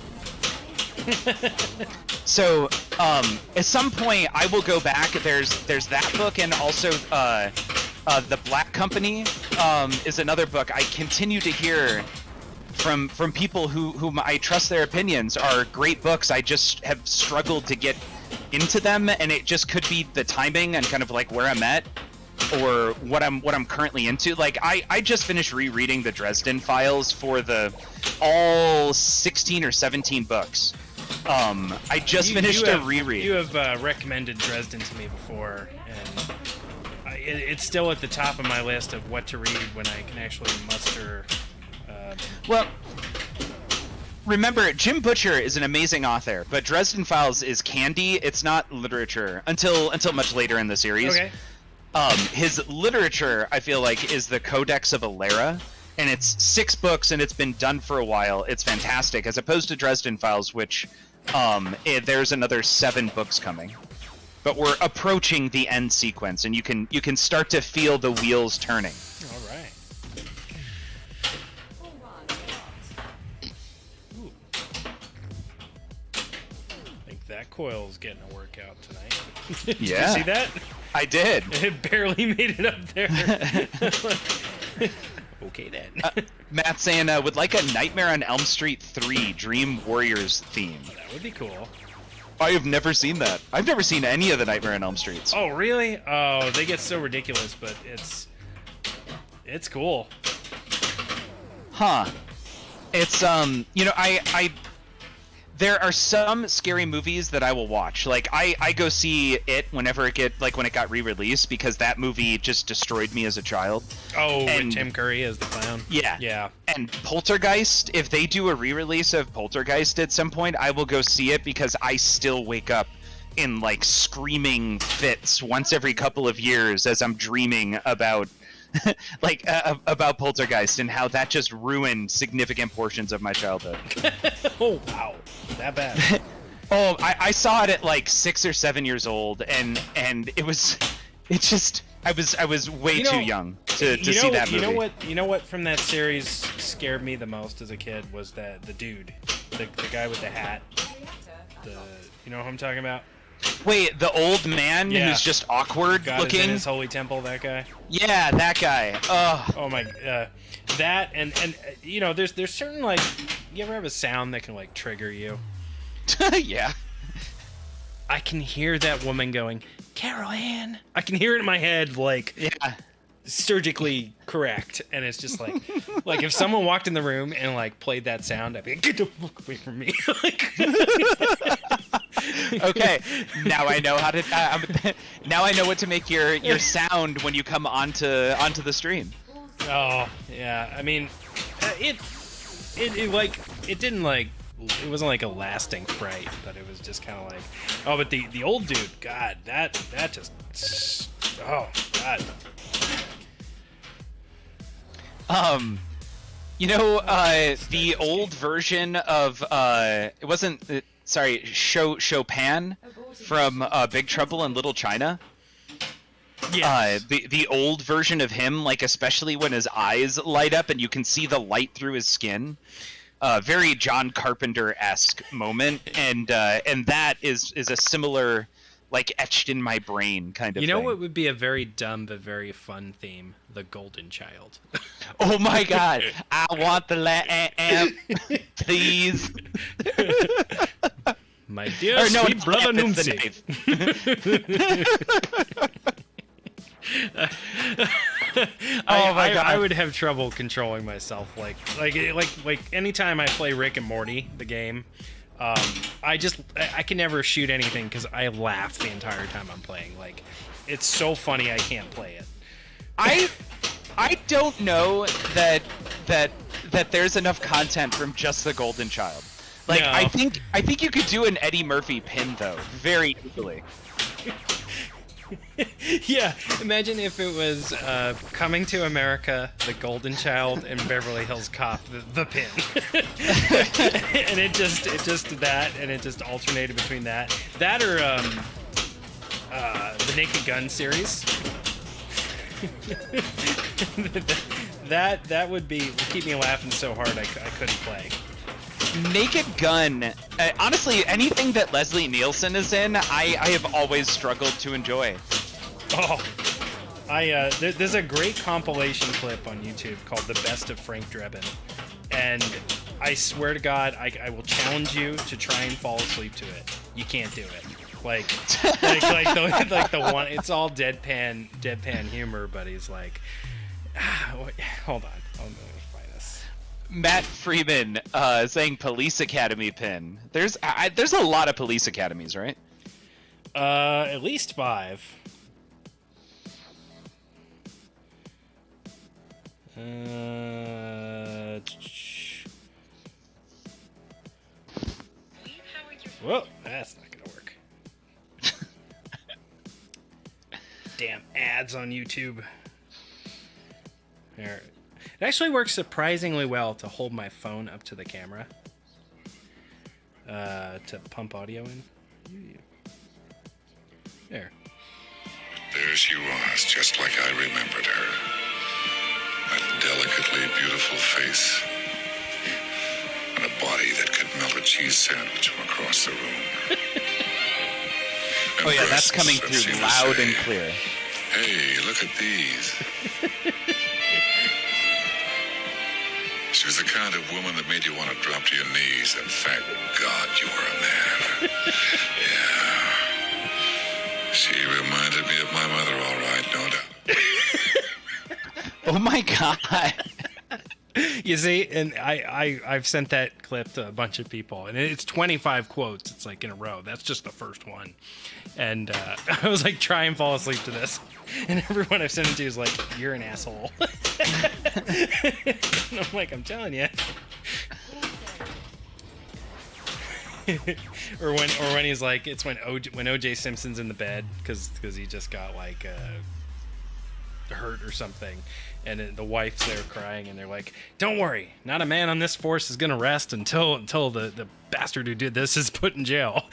So at some point I will go back. There's that book, and also The Black Company is another book I continue to hear from people whom I trust their opinions are great books. I just have struggled to get into them, and it just could be the timing and kind of like where I'm at, or what I'm currently into. Like I just finished rereading the Dresden Files for all 16 or 17 books. I just finished a reread. You have recommended Dresden to me before, and it's still at the top of my list of what to read when I can actually muster. Well, remember, Jim Butcher is an amazing author, but Dresden Files is candy. It's not literature until much later in the series. Okay. His literature, I feel like, is the Codex of Alera, and it's 6 books, and it's been done for a while. It's fantastic, as opposed to Dresden Files, which there's another 7 books coming. But we're approaching the end sequence, and you can start to feel the wheels turning. All right. That coil's getting a workout tonight. Did Yeah. you see that? I did. It barely made it up there. Okay then. Matt saying, would like a Nightmare on Elm Street 3 Dream Warriors theme. That would be cool. I have never seen that. I've never seen any of the Nightmare on Elm Streets. Oh, really? Oh, they get so ridiculous, but it's cool. Huh. It's you know, I there are some scary movies that I will watch. Like I go see it whenever when it got re-released, because that movie just destroyed me as a child. Oh, with Tim Curry as the clown. Yeah. Yeah. And Poltergeist, if they do a re-release of Poltergeist at some point, I will go see it, because I still wake up in like screaming fits once every couple of years as I'm dreaming about about Poltergeist and how that just ruined significant portions of my childhood. Oh, wow. That bad. Oh, I saw it at like 6 or 7 years old, and I was way too young to see that movie. You know what from that series scared me the most as a kid was the dude, the guy with the hat. You know who I'm talking about? Wait, the old man who's just awkward God looking? Is in his holy temple, that guy? Yeah, that guy. Oh my, that and you know, there's certain, like, you ever have a sound that can like trigger you? Yeah. I can hear that woman going, Carol Ann. I can hear it in my head, like, surgically correct, and it's just like, like if someone walked in the room and like played that sound, I'd be like, get the fuck away from me. Okay, now I know how to. Now I know what to make your sound when you come onto the stream. Oh yeah, I mean, it didn't like, it wasn't like a lasting fright, but it was just kind of like, oh, but the old dude, God, that just, oh God. You know, the old version of it wasn't. Sorry, Chopin from Big Trouble in Little China. Yes. The old version of him, like especially when his eyes light up and you can see the light through his skin. Very John Carpenter-esque moment, and that is a similar, like, etched in my brain kind of thing. You know what would be a very dumb but very fun theme? The Golden Child. Oh my God! I want the lamp, please. My dear sweet brother Numsi. Oh my God! I would have trouble controlling myself. Like anytime I play Rick and Morty, the game, I can never shoot anything because I laugh the entire time I'm playing. Like, it's so funny I can't play it. I don't know that there's enough content from just the Golden Child. Like, no. I think you could do an Eddie Murphy pin though, very easily. Yeah, imagine if it was Coming to America, The Golden Child, and Beverly Hills Cop, the pin. And it just that, and it just alternated between that or the Naked Gun series. that would keep me laughing so hard I couldn't play. Naked Gun, honestly, anything that Leslie Nielsen is in, I have always struggled to enjoy. Oh, there's a great compilation clip on YouTube called "The Best of Frank Drebin," and I swear to God, I will challenge you to try and fall asleep to it. You can't do it. Like the one, it's all deadpan humor, but he's like, hold on, let me find this. Matt Freeman saying Police Academy pin. There's a lot of police academies, right? At least 5. Whoa, that's not gonna work. Damn ads on YouTube. There. It actually works surprisingly well to hold my phone up to the camera to pump audio in. There. There she was, just like I remembered her. That delicately beautiful face. And a body that could melt a cheese sandwich from across the room. Oh yeah, that's coming through loud and clear. Hey, look at these. She was the kind of woman that made you want to drop to your knees and thank God you were a man. Yeah. She reminded me of my mother, all right, no doubt. Oh my god. You see, and I've sent that clip to a bunch of people, and it's 25 quotes. It's like in a row. That's just the first one. And I was like, try and fall asleep to this. And everyone I've sent it to is like, you're an asshole. And I'm like, I'm telling you. or when he's like, it's when OJ Simpson's in the bed because he just got like hurt or something, and the wife's there crying, and they're like, don't worry, not a man on this force is gonna rest until the bastard who did this is put in jail.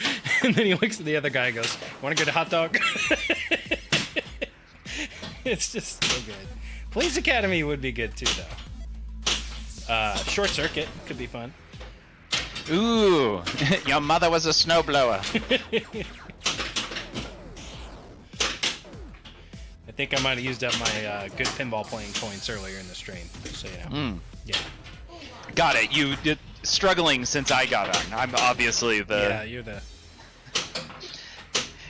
And then he looks at the other guy and goes, want to get a hot dog? It's just so good. Police Academy would be good too, though. Short Circuit could be fun. Ooh, your mother was a snowblower. I think I might have used up my good pinball playing points earlier in the stream, so you know. Yeah. Got it. You did struggling since I got on. I'm obviously the. Yeah, you're the.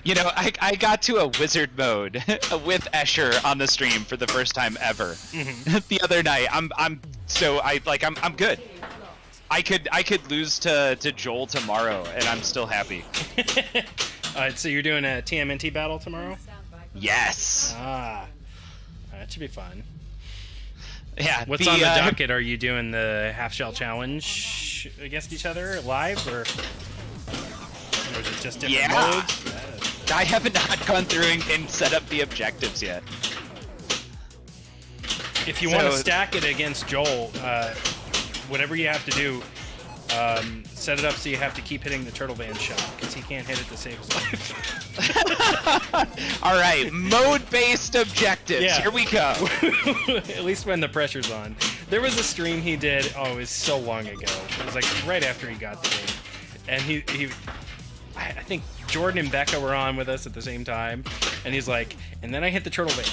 You know, I got to a wizard mode with Escher on the stream for the first time ever the other night. I'm good. I could lose to Joel tomorrow, and I'm still happy. So you're doing a TMNT battle tomorrow? Yes. That should be fun. Yeah. What's on the docket? Are you doing the half shell challenge against each other live, or is it just different modes? I have not gone through and set up the objectives yet. If you want to stack it against Joel, whatever you have to do, set it up so you have to keep hitting the turtle van shot, because he can't hit it to save his life. All right, mode-based objectives. Yeah. Here we go. At least when the pressure's on. There was a stream he did, it was so long ago. It was like right after he got the game. And he I think Jordan and Becca were on with us at the same time, and he's like, and then I hit the turtle van.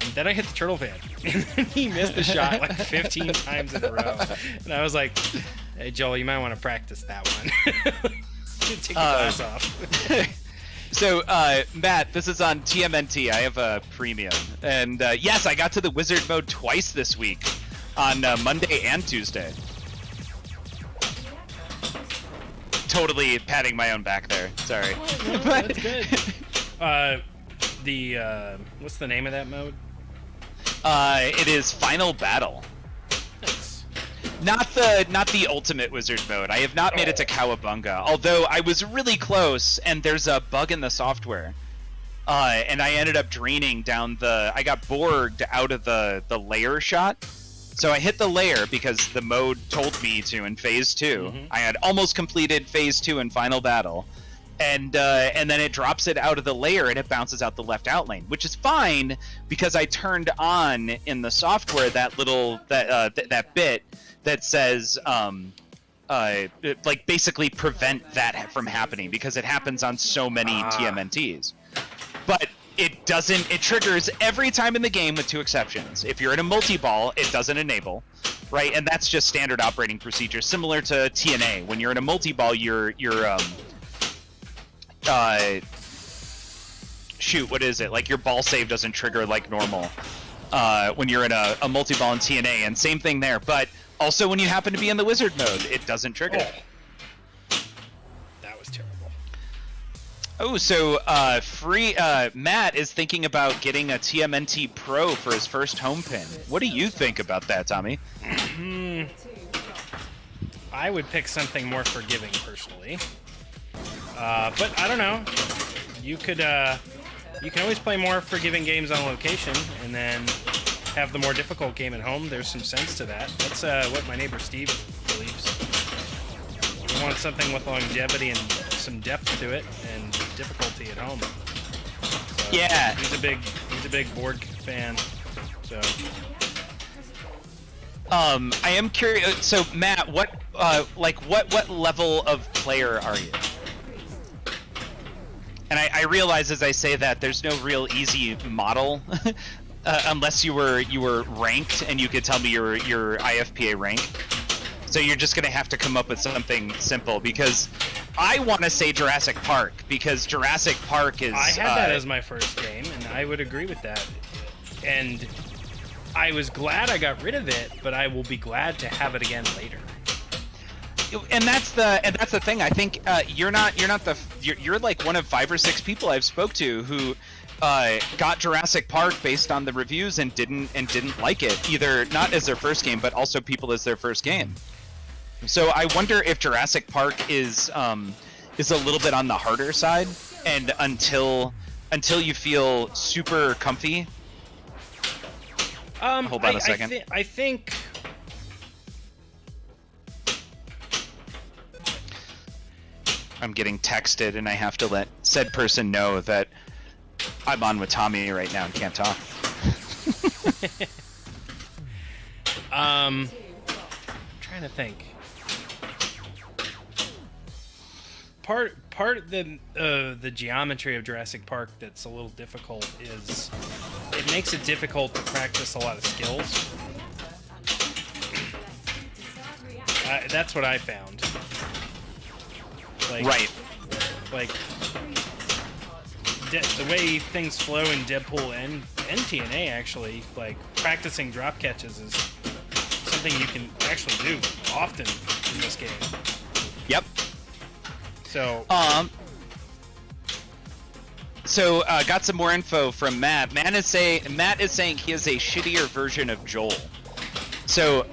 And then I hit the turtle van. And then he missed the shot like 15 times in a row. And I was like, hey, Joel, you might want to practice that one. Take your glass off. So, Matt, this is on TMNT. I have a premium. And yes, I got to the wizard mode twice this week, on Monday and Tuesday. Totally patting my own back there. Sorry. Oh, no, that's good. What's the name of that mode? It is Final Battle. Nice. Not the ultimate wizard mode. I have not made it to Cowabunga, although I was really close, and there's a bug in the software. And I ended up draining down I got borged out of the layer shot. So I hit the layer because the mode told me to in Phase 2. I had almost completed Phase 2 in Final Battle. And then it drops it out of the layer and it bounces out the left out lane, which is fine because I turned on in the software that little that bit that says like basically prevent that from happening because it happens on so many TMNTs. But it doesn't. It triggers every time in the game with two exceptions. If you're in a multi-ball, it doesn't enable, right? And that's just standard operating procedure, similar to TNA. When you're in a multi-ball, shoot, what is it? Like your ball save doesn't trigger like normal when you're in a multi-ball in TNA, and same thing there. But also when you happen to be in the wizard mode, it doesn't trigger. That was terrible. Oh, so Matt is thinking about getting a TMNT Pro for his first home pin. What do you think about that, Tommy? I would pick something more forgiving personally. But I don't know. You can always play more forgiving games on location and then have the more difficult game at home. There's some sense to that. That's what my neighbor Steve believes. We want something with longevity and some depth to it and difficulty at home. So yeah. He's a big Borg fan. So I am curious. So Matt, what level of player are you? And I realize as I say that there's no real easy model unless you were ranked and you could tell me your IFPA rank. So you're just gonna have to come up with something simple, because I want to say Jurassic Park, because Jurassic Park is. I had that as my first game, and I would agree with that. And I was glad I got rid of it, but I will be glad to have it again later. And that's the thing. I think you're like one of 5 or 6 people I've spoke to who got Jurassic Park based on the reviews and didn't like it, either not as their first game, but also people as their first game. So I wonder if Jurassic Park is a little bit on the harder side, and until you feel super comfy. Hold on a second. I think. I'm getting texted, and I have to let said person know that I'm on with Tommy right now and can't talk. I'm trying to think. Part of the geometry of Jurassic Park that's a little difficult is it makes it difficult to practice a lot of skills. That's what I found. Right. Like the way things flow in Deadpool and TNA, actually, like practicing drop catches is something you can actually do often in this game. Yep. So got some more info from Matt. Matt is saying he is a shittier version of Joel. So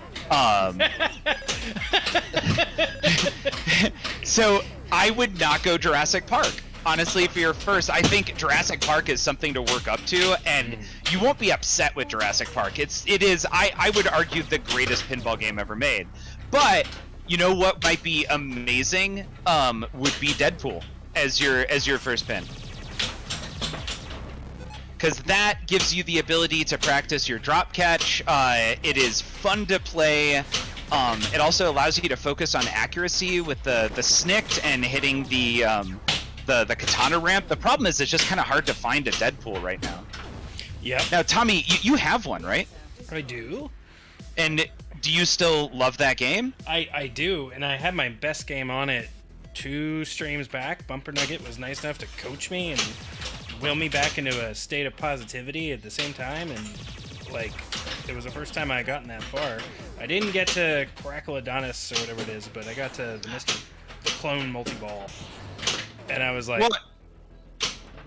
so I would not go Jurassic Park. Honestly, for your first, I think Jurassic Park is something to work up to, and you won't be upset with Jurassic Park. It is I would argue the greatest pinball game ever made. But you know what might be amazing? Would be Deadpool as your first pin. Because that gives you the ability to practice your drop catch. It is fun to play. It also allows you to focus on accuracy with the snicked and hitting the katana ramp. The problem is it's just kind of hard to find a Deadpool right now. Yep. Now, Tommy, you have one, right? I do. And do you still love that game? I do, and I had my best game on it 2 streams back. Bumper Nugget was nice enough to coach me and wheel me back into a state of positivity at the same time, and like it was the first time I had gotten that far. I didn't get to Crackle Adonis or whatever it is, but I got to the clone multi-ball, and I was like,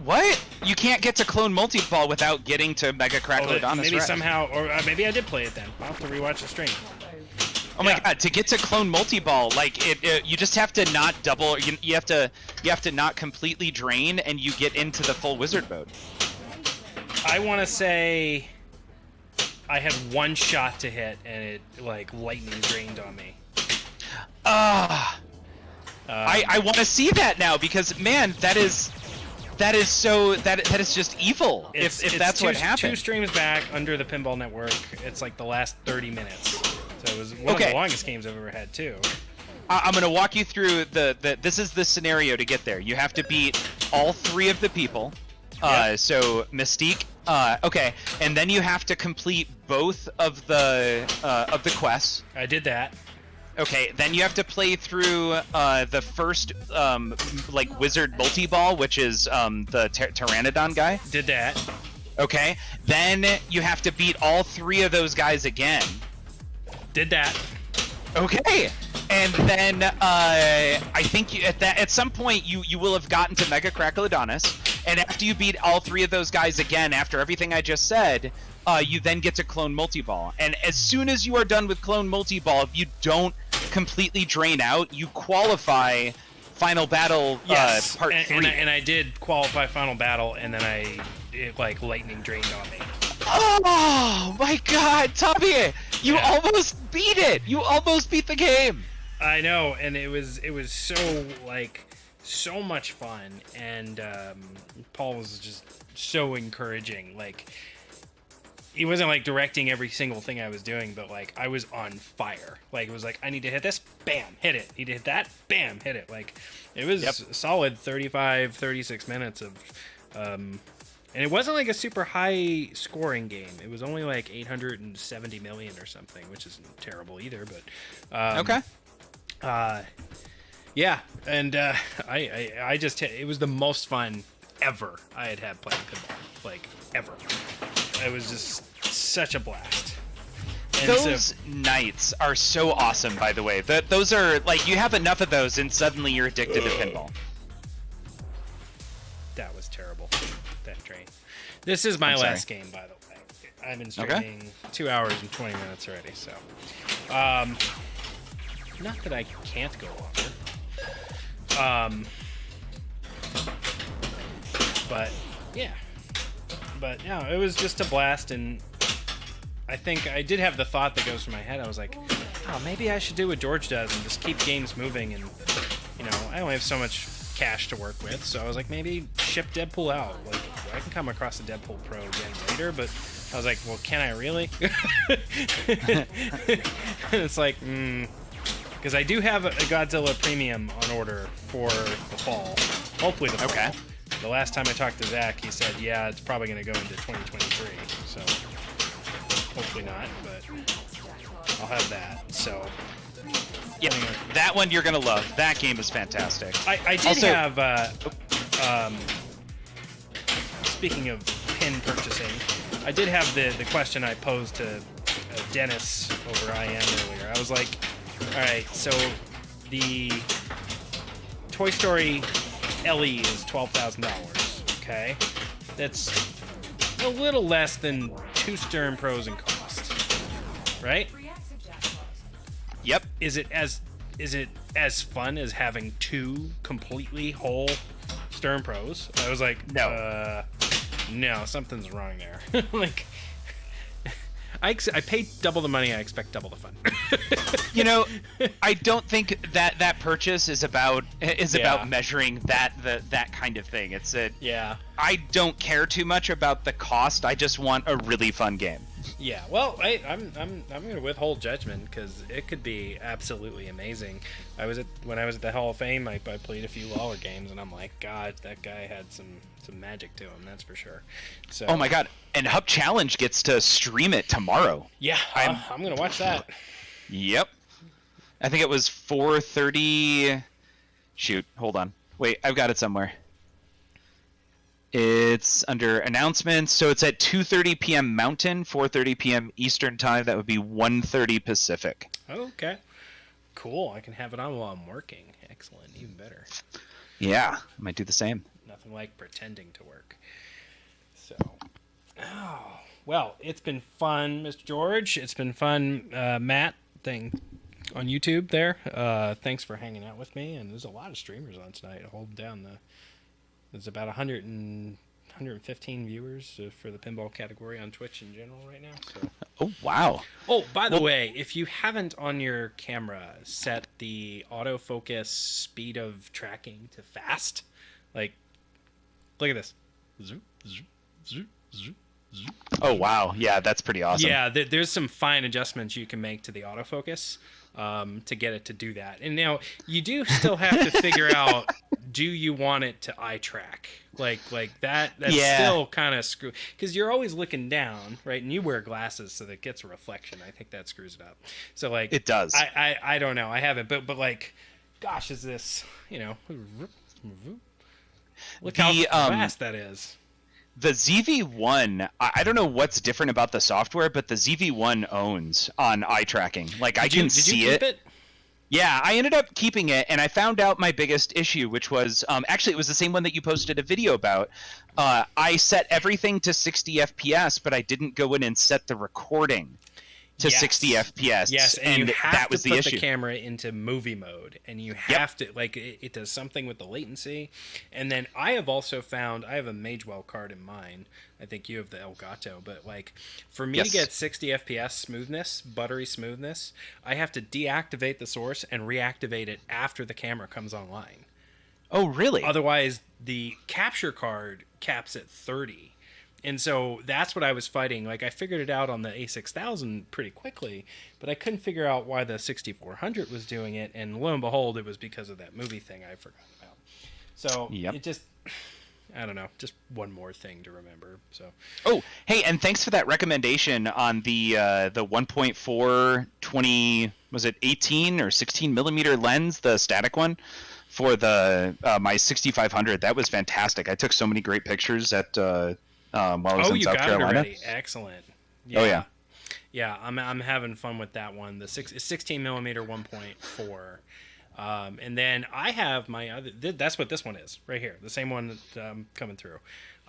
what? You can't get to clone multi-ball without getting to Mega Crackle Adonis. Maybe somehow, or maybe I did play it then. I'll have to rewatch the stream. Oh my god! To get to clone multi-ball, like you just have to not double. You have to not completely drain, and you get into the full wizard mode. I want to say I had 1 shot to hit, and it like lightning drained on me. I want to see that now, because man, that is just evil. If that's what happened. 2 streams back under the Pinball Network. It's like the last 30 minutes. So it was one of the longest games I've ever had too. I'm gonna walk you through this is the scenario to get there. You have to beat all 3 of the people. So Mystique. Okay, and then you have to complete both of the quests. I did that. Okay, then you have to play through the first like wizard multi-ball, which is the Pteranodon guy. Did that. Okay, then you have to beat all 3 of those guys again. Did that. Okay, and then I think at some point you will have gotten to Mega Crackle Adonis, and after you beat all 3 of those guys again, after everything I just said, you then get to Clone Multi-Ball. And as soon as you are done with Clone Multi-Ball, if you don't completely drain out, you qualify Final Battle Part 3. And I did qualify Final Battle, and then it like lightning drained on me. Oh my god, Tommy! You almost beat it! You almost beat the game! I know, and it was so so much fun, and Paul was just so encouraging. Like, he wasn't like directing every single thing I was doing, but like I was on fire. Like, it was like, I need to hit this, bam, hit it. Need to hit that, bam, hit it. Like, it was a solid 35, 36 minutes of And it wasn't like a super high scoring game. It was only like 870 million or something, which isn't terrible either. But Okay. Yeah, and I just it was the most fun ever I had playing pinball, like ever. It was just such a blast. And Those nights are so awesome, by the way. Those are, like, you have enough of those and suddenly you're addicted to pinball. That was terrible, that train. This is my last game, by the way. I've been streaming 2 hours and 20 minutes already, so. Not that I can't go longer. But, yeah. But, no, it was just a blast, and I think I did have the thought that goes through my head. I was like, oh, maybe I should do what George does and just keep games moving. And, you know, I only have so much cash to work with, so I was like, maybe ship Deadpool out. Like, I can come across a Deadpool Pro again later, but I was like, well, can I really? It's like, because I do have a Godzilla Premium on order for the fall. Hopefully the fall. Okay. The last time I talked to Zach, he said, yeah, it's probably going to go into 2023, so hopefully not, but I'll have that, so. Yeah, that one you're going to love. That game is fantastic. I did have, speaking of pin purchasing, I did have the question I posed to Dennis over IM earlier. I was like, all right, so the Toy Story LE is $12,000, okay? That's a little less than 2 Stern Pros in cost, right? Yep. Is it as fun as having 2 completely whole Stern Pros? I was like, no, something's wrong there. Like, I paid double the money. I expect double the fun. You know, I don't think that purchase is about measuring that kind of thing. It's I don't care too much about the cost. I just want a really fun game. Yeah, well, I'm going to withhold judgment because it could be absolutely amazing. When I was at the Hall of Fame, I played a few Lawler games, and I'm like, God, that guy had some magic to him, that's for sure. So. Oh my God! And Hub Challenge gets to stream it tomorrow. Yeah, I'm going to watch that. Yep. I think it was 4:30. Shoot, hold on. Wait, I've got it somewhere. It's under announcements, so it's at 2:30 p.m. Mountain, 4:30 p.m. Eastern Time. That would be 1:30 Pacific. Okay. Cool. I can have it on while I'm working. Excellent. Even better. Yeah, I might do the same. Nothing like pretending to work. So, well, it's been fun, Mr. George. It's been fun, Matt thing on YouTube there. Thanks for hanging out with me. And there's a lot of streamers on tonight holding down there's about 115 viewers for the pinball category on Twitch in general right now. So. Oh, wow. Oh, by the way, if you haven't on your camera set the autofocus speed of tracking to fast, like, look at this. Zoop, zoop, zoop, zoop, zoop. Oh, wow. Yeah, that's pretty awesome. Yeah, there's some fine adjustments you can make to the autofocus to get it to do that. And now, you do still have to figure out, do you want it to eye track? Like that's still kind of screw, because you're always looking down, right? And you wear glasses so that it gets a reflection. I think that screws it up. So like it does. I don't know. I haven't, but like, gosh, is this, you know, look how fast that is. The ZV-1, I don't know what's different about the software, but the ZV-1 owns on eye tracking. Like, I can see it. Did you keep it? Yeah, I ended up keeping it, and I found out my biggest issue, which was actually it was the same one that you posted a video about. I set everything to 60 FPS, but I didn't go in and set the recording to 60 FPS. Yes, and you have that was to the put issue. the camera into movie mode, and you have to, like, it does something with the latency. And then I have also found, I have a Magewell card in mine. I think you have the Elgato, but like, for me to get 60 FPS smoothness, buttery smoothness, I have to deactivate the source and reactivate it after the camera comes online. Oh, really? Otherwise, the capture card caps at 30. And so that's what I was fighting. Like, I figured it out on the A6000 pretty quickly, but I couldn't figure out why the 6400 was doing it. And lo and behold, it was because of that movie thing I forgot about. So it just, I don't know, just one more thing to remember. So. Oh, hey, and thanks for that recommendation on the 1.4 20, was it 18 or 16 millimeter lens, the static one, for the my 6500. That was fantastic. I took so many great pictures at while I was in South Carolina. It already. Excellent. Yeah. Oh yeah. Yeah, I'm having fun with that one. The 16 millimeter 1.4. And then I have my other. That's what this one is right here. The same one that I'm coming through,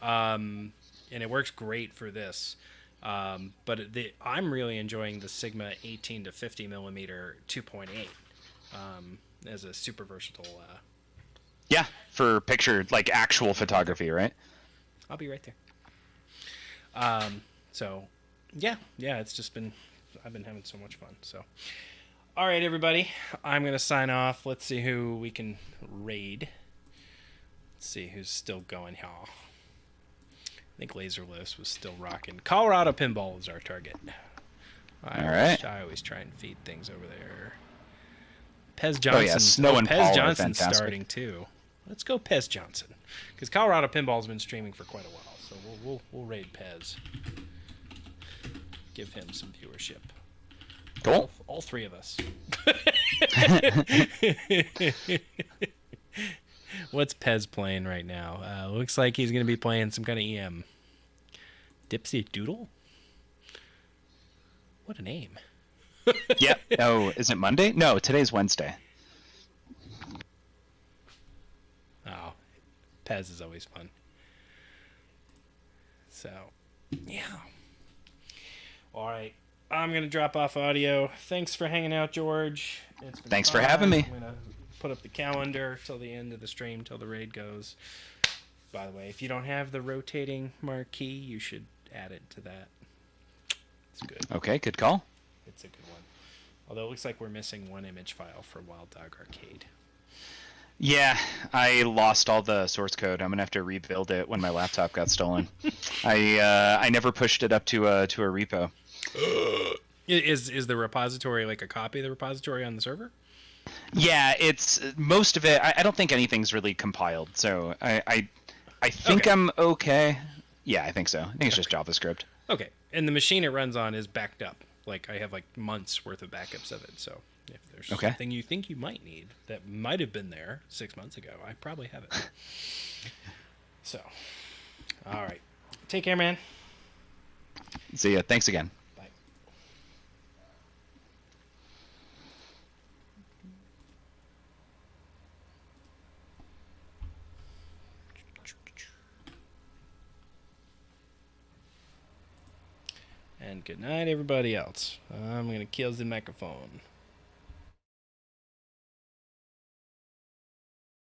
and it works great for this. But I'm really enjoying the Sigma 18 to 50 millimeter 2.8 as a super versatile. Yeah, for picture like actual photography, right? I'll be right there. So, yeah, it's just been. I've been having so much fun. So. All right, everybody. I'm going to sign off. Let's see who we can raid. Let's see who's still going here. I think Laserless was still rocking. Colorado Pinball is our target. I always try and feed things over there. Pez Johnson. Oh, yeah. Snow and Pez Paul Johnson's are fantastic. starting, too. Let's go Pez Johnson. Because Colorado Pinball's been streaming for quite a while. So we'll raid Pez. Give him some viewership. Cool. All three of us. What's Pez playing right now? Looks like he's going to be playing some kind of EM. Dipsy Doodle? What a name. Yep. Oh, is it Monday? No, today's Wednesday. Oh, Pez is always fun. So, yeah. All right. I'm going to drop off audio. Thanks for hanging out, George. Thanks for having me. I'm going to put up the calendar till the end of the stream, till the raid goes. By the way, if you don't have the rotating marquee, you should add it to that. It's good. Okay, good call. It's a good one. Although it looks like we're missing one image file for Wild Dog Arcade. Yeah, I lost all the source code. I'm gonna have to rebuild it when my laptop got stolen. I never pushed it up to a repo. Is the repository like a copy of the repository on the server? Yeah, it's most of it. I don't think anything's really compiled, so I think Okay. I'm okay. Yeah, I think so. I think it's just JavaScript. Okay, and the machine it runs on is backed up. Like I have like months worth of backups of it. So if there's something you think you might need that might have been there 6 months ago, I probably have it. So, all right, take care, man. See ya. Thanks again. Bye. And good night, everybody else. I'm going to kill the microphone.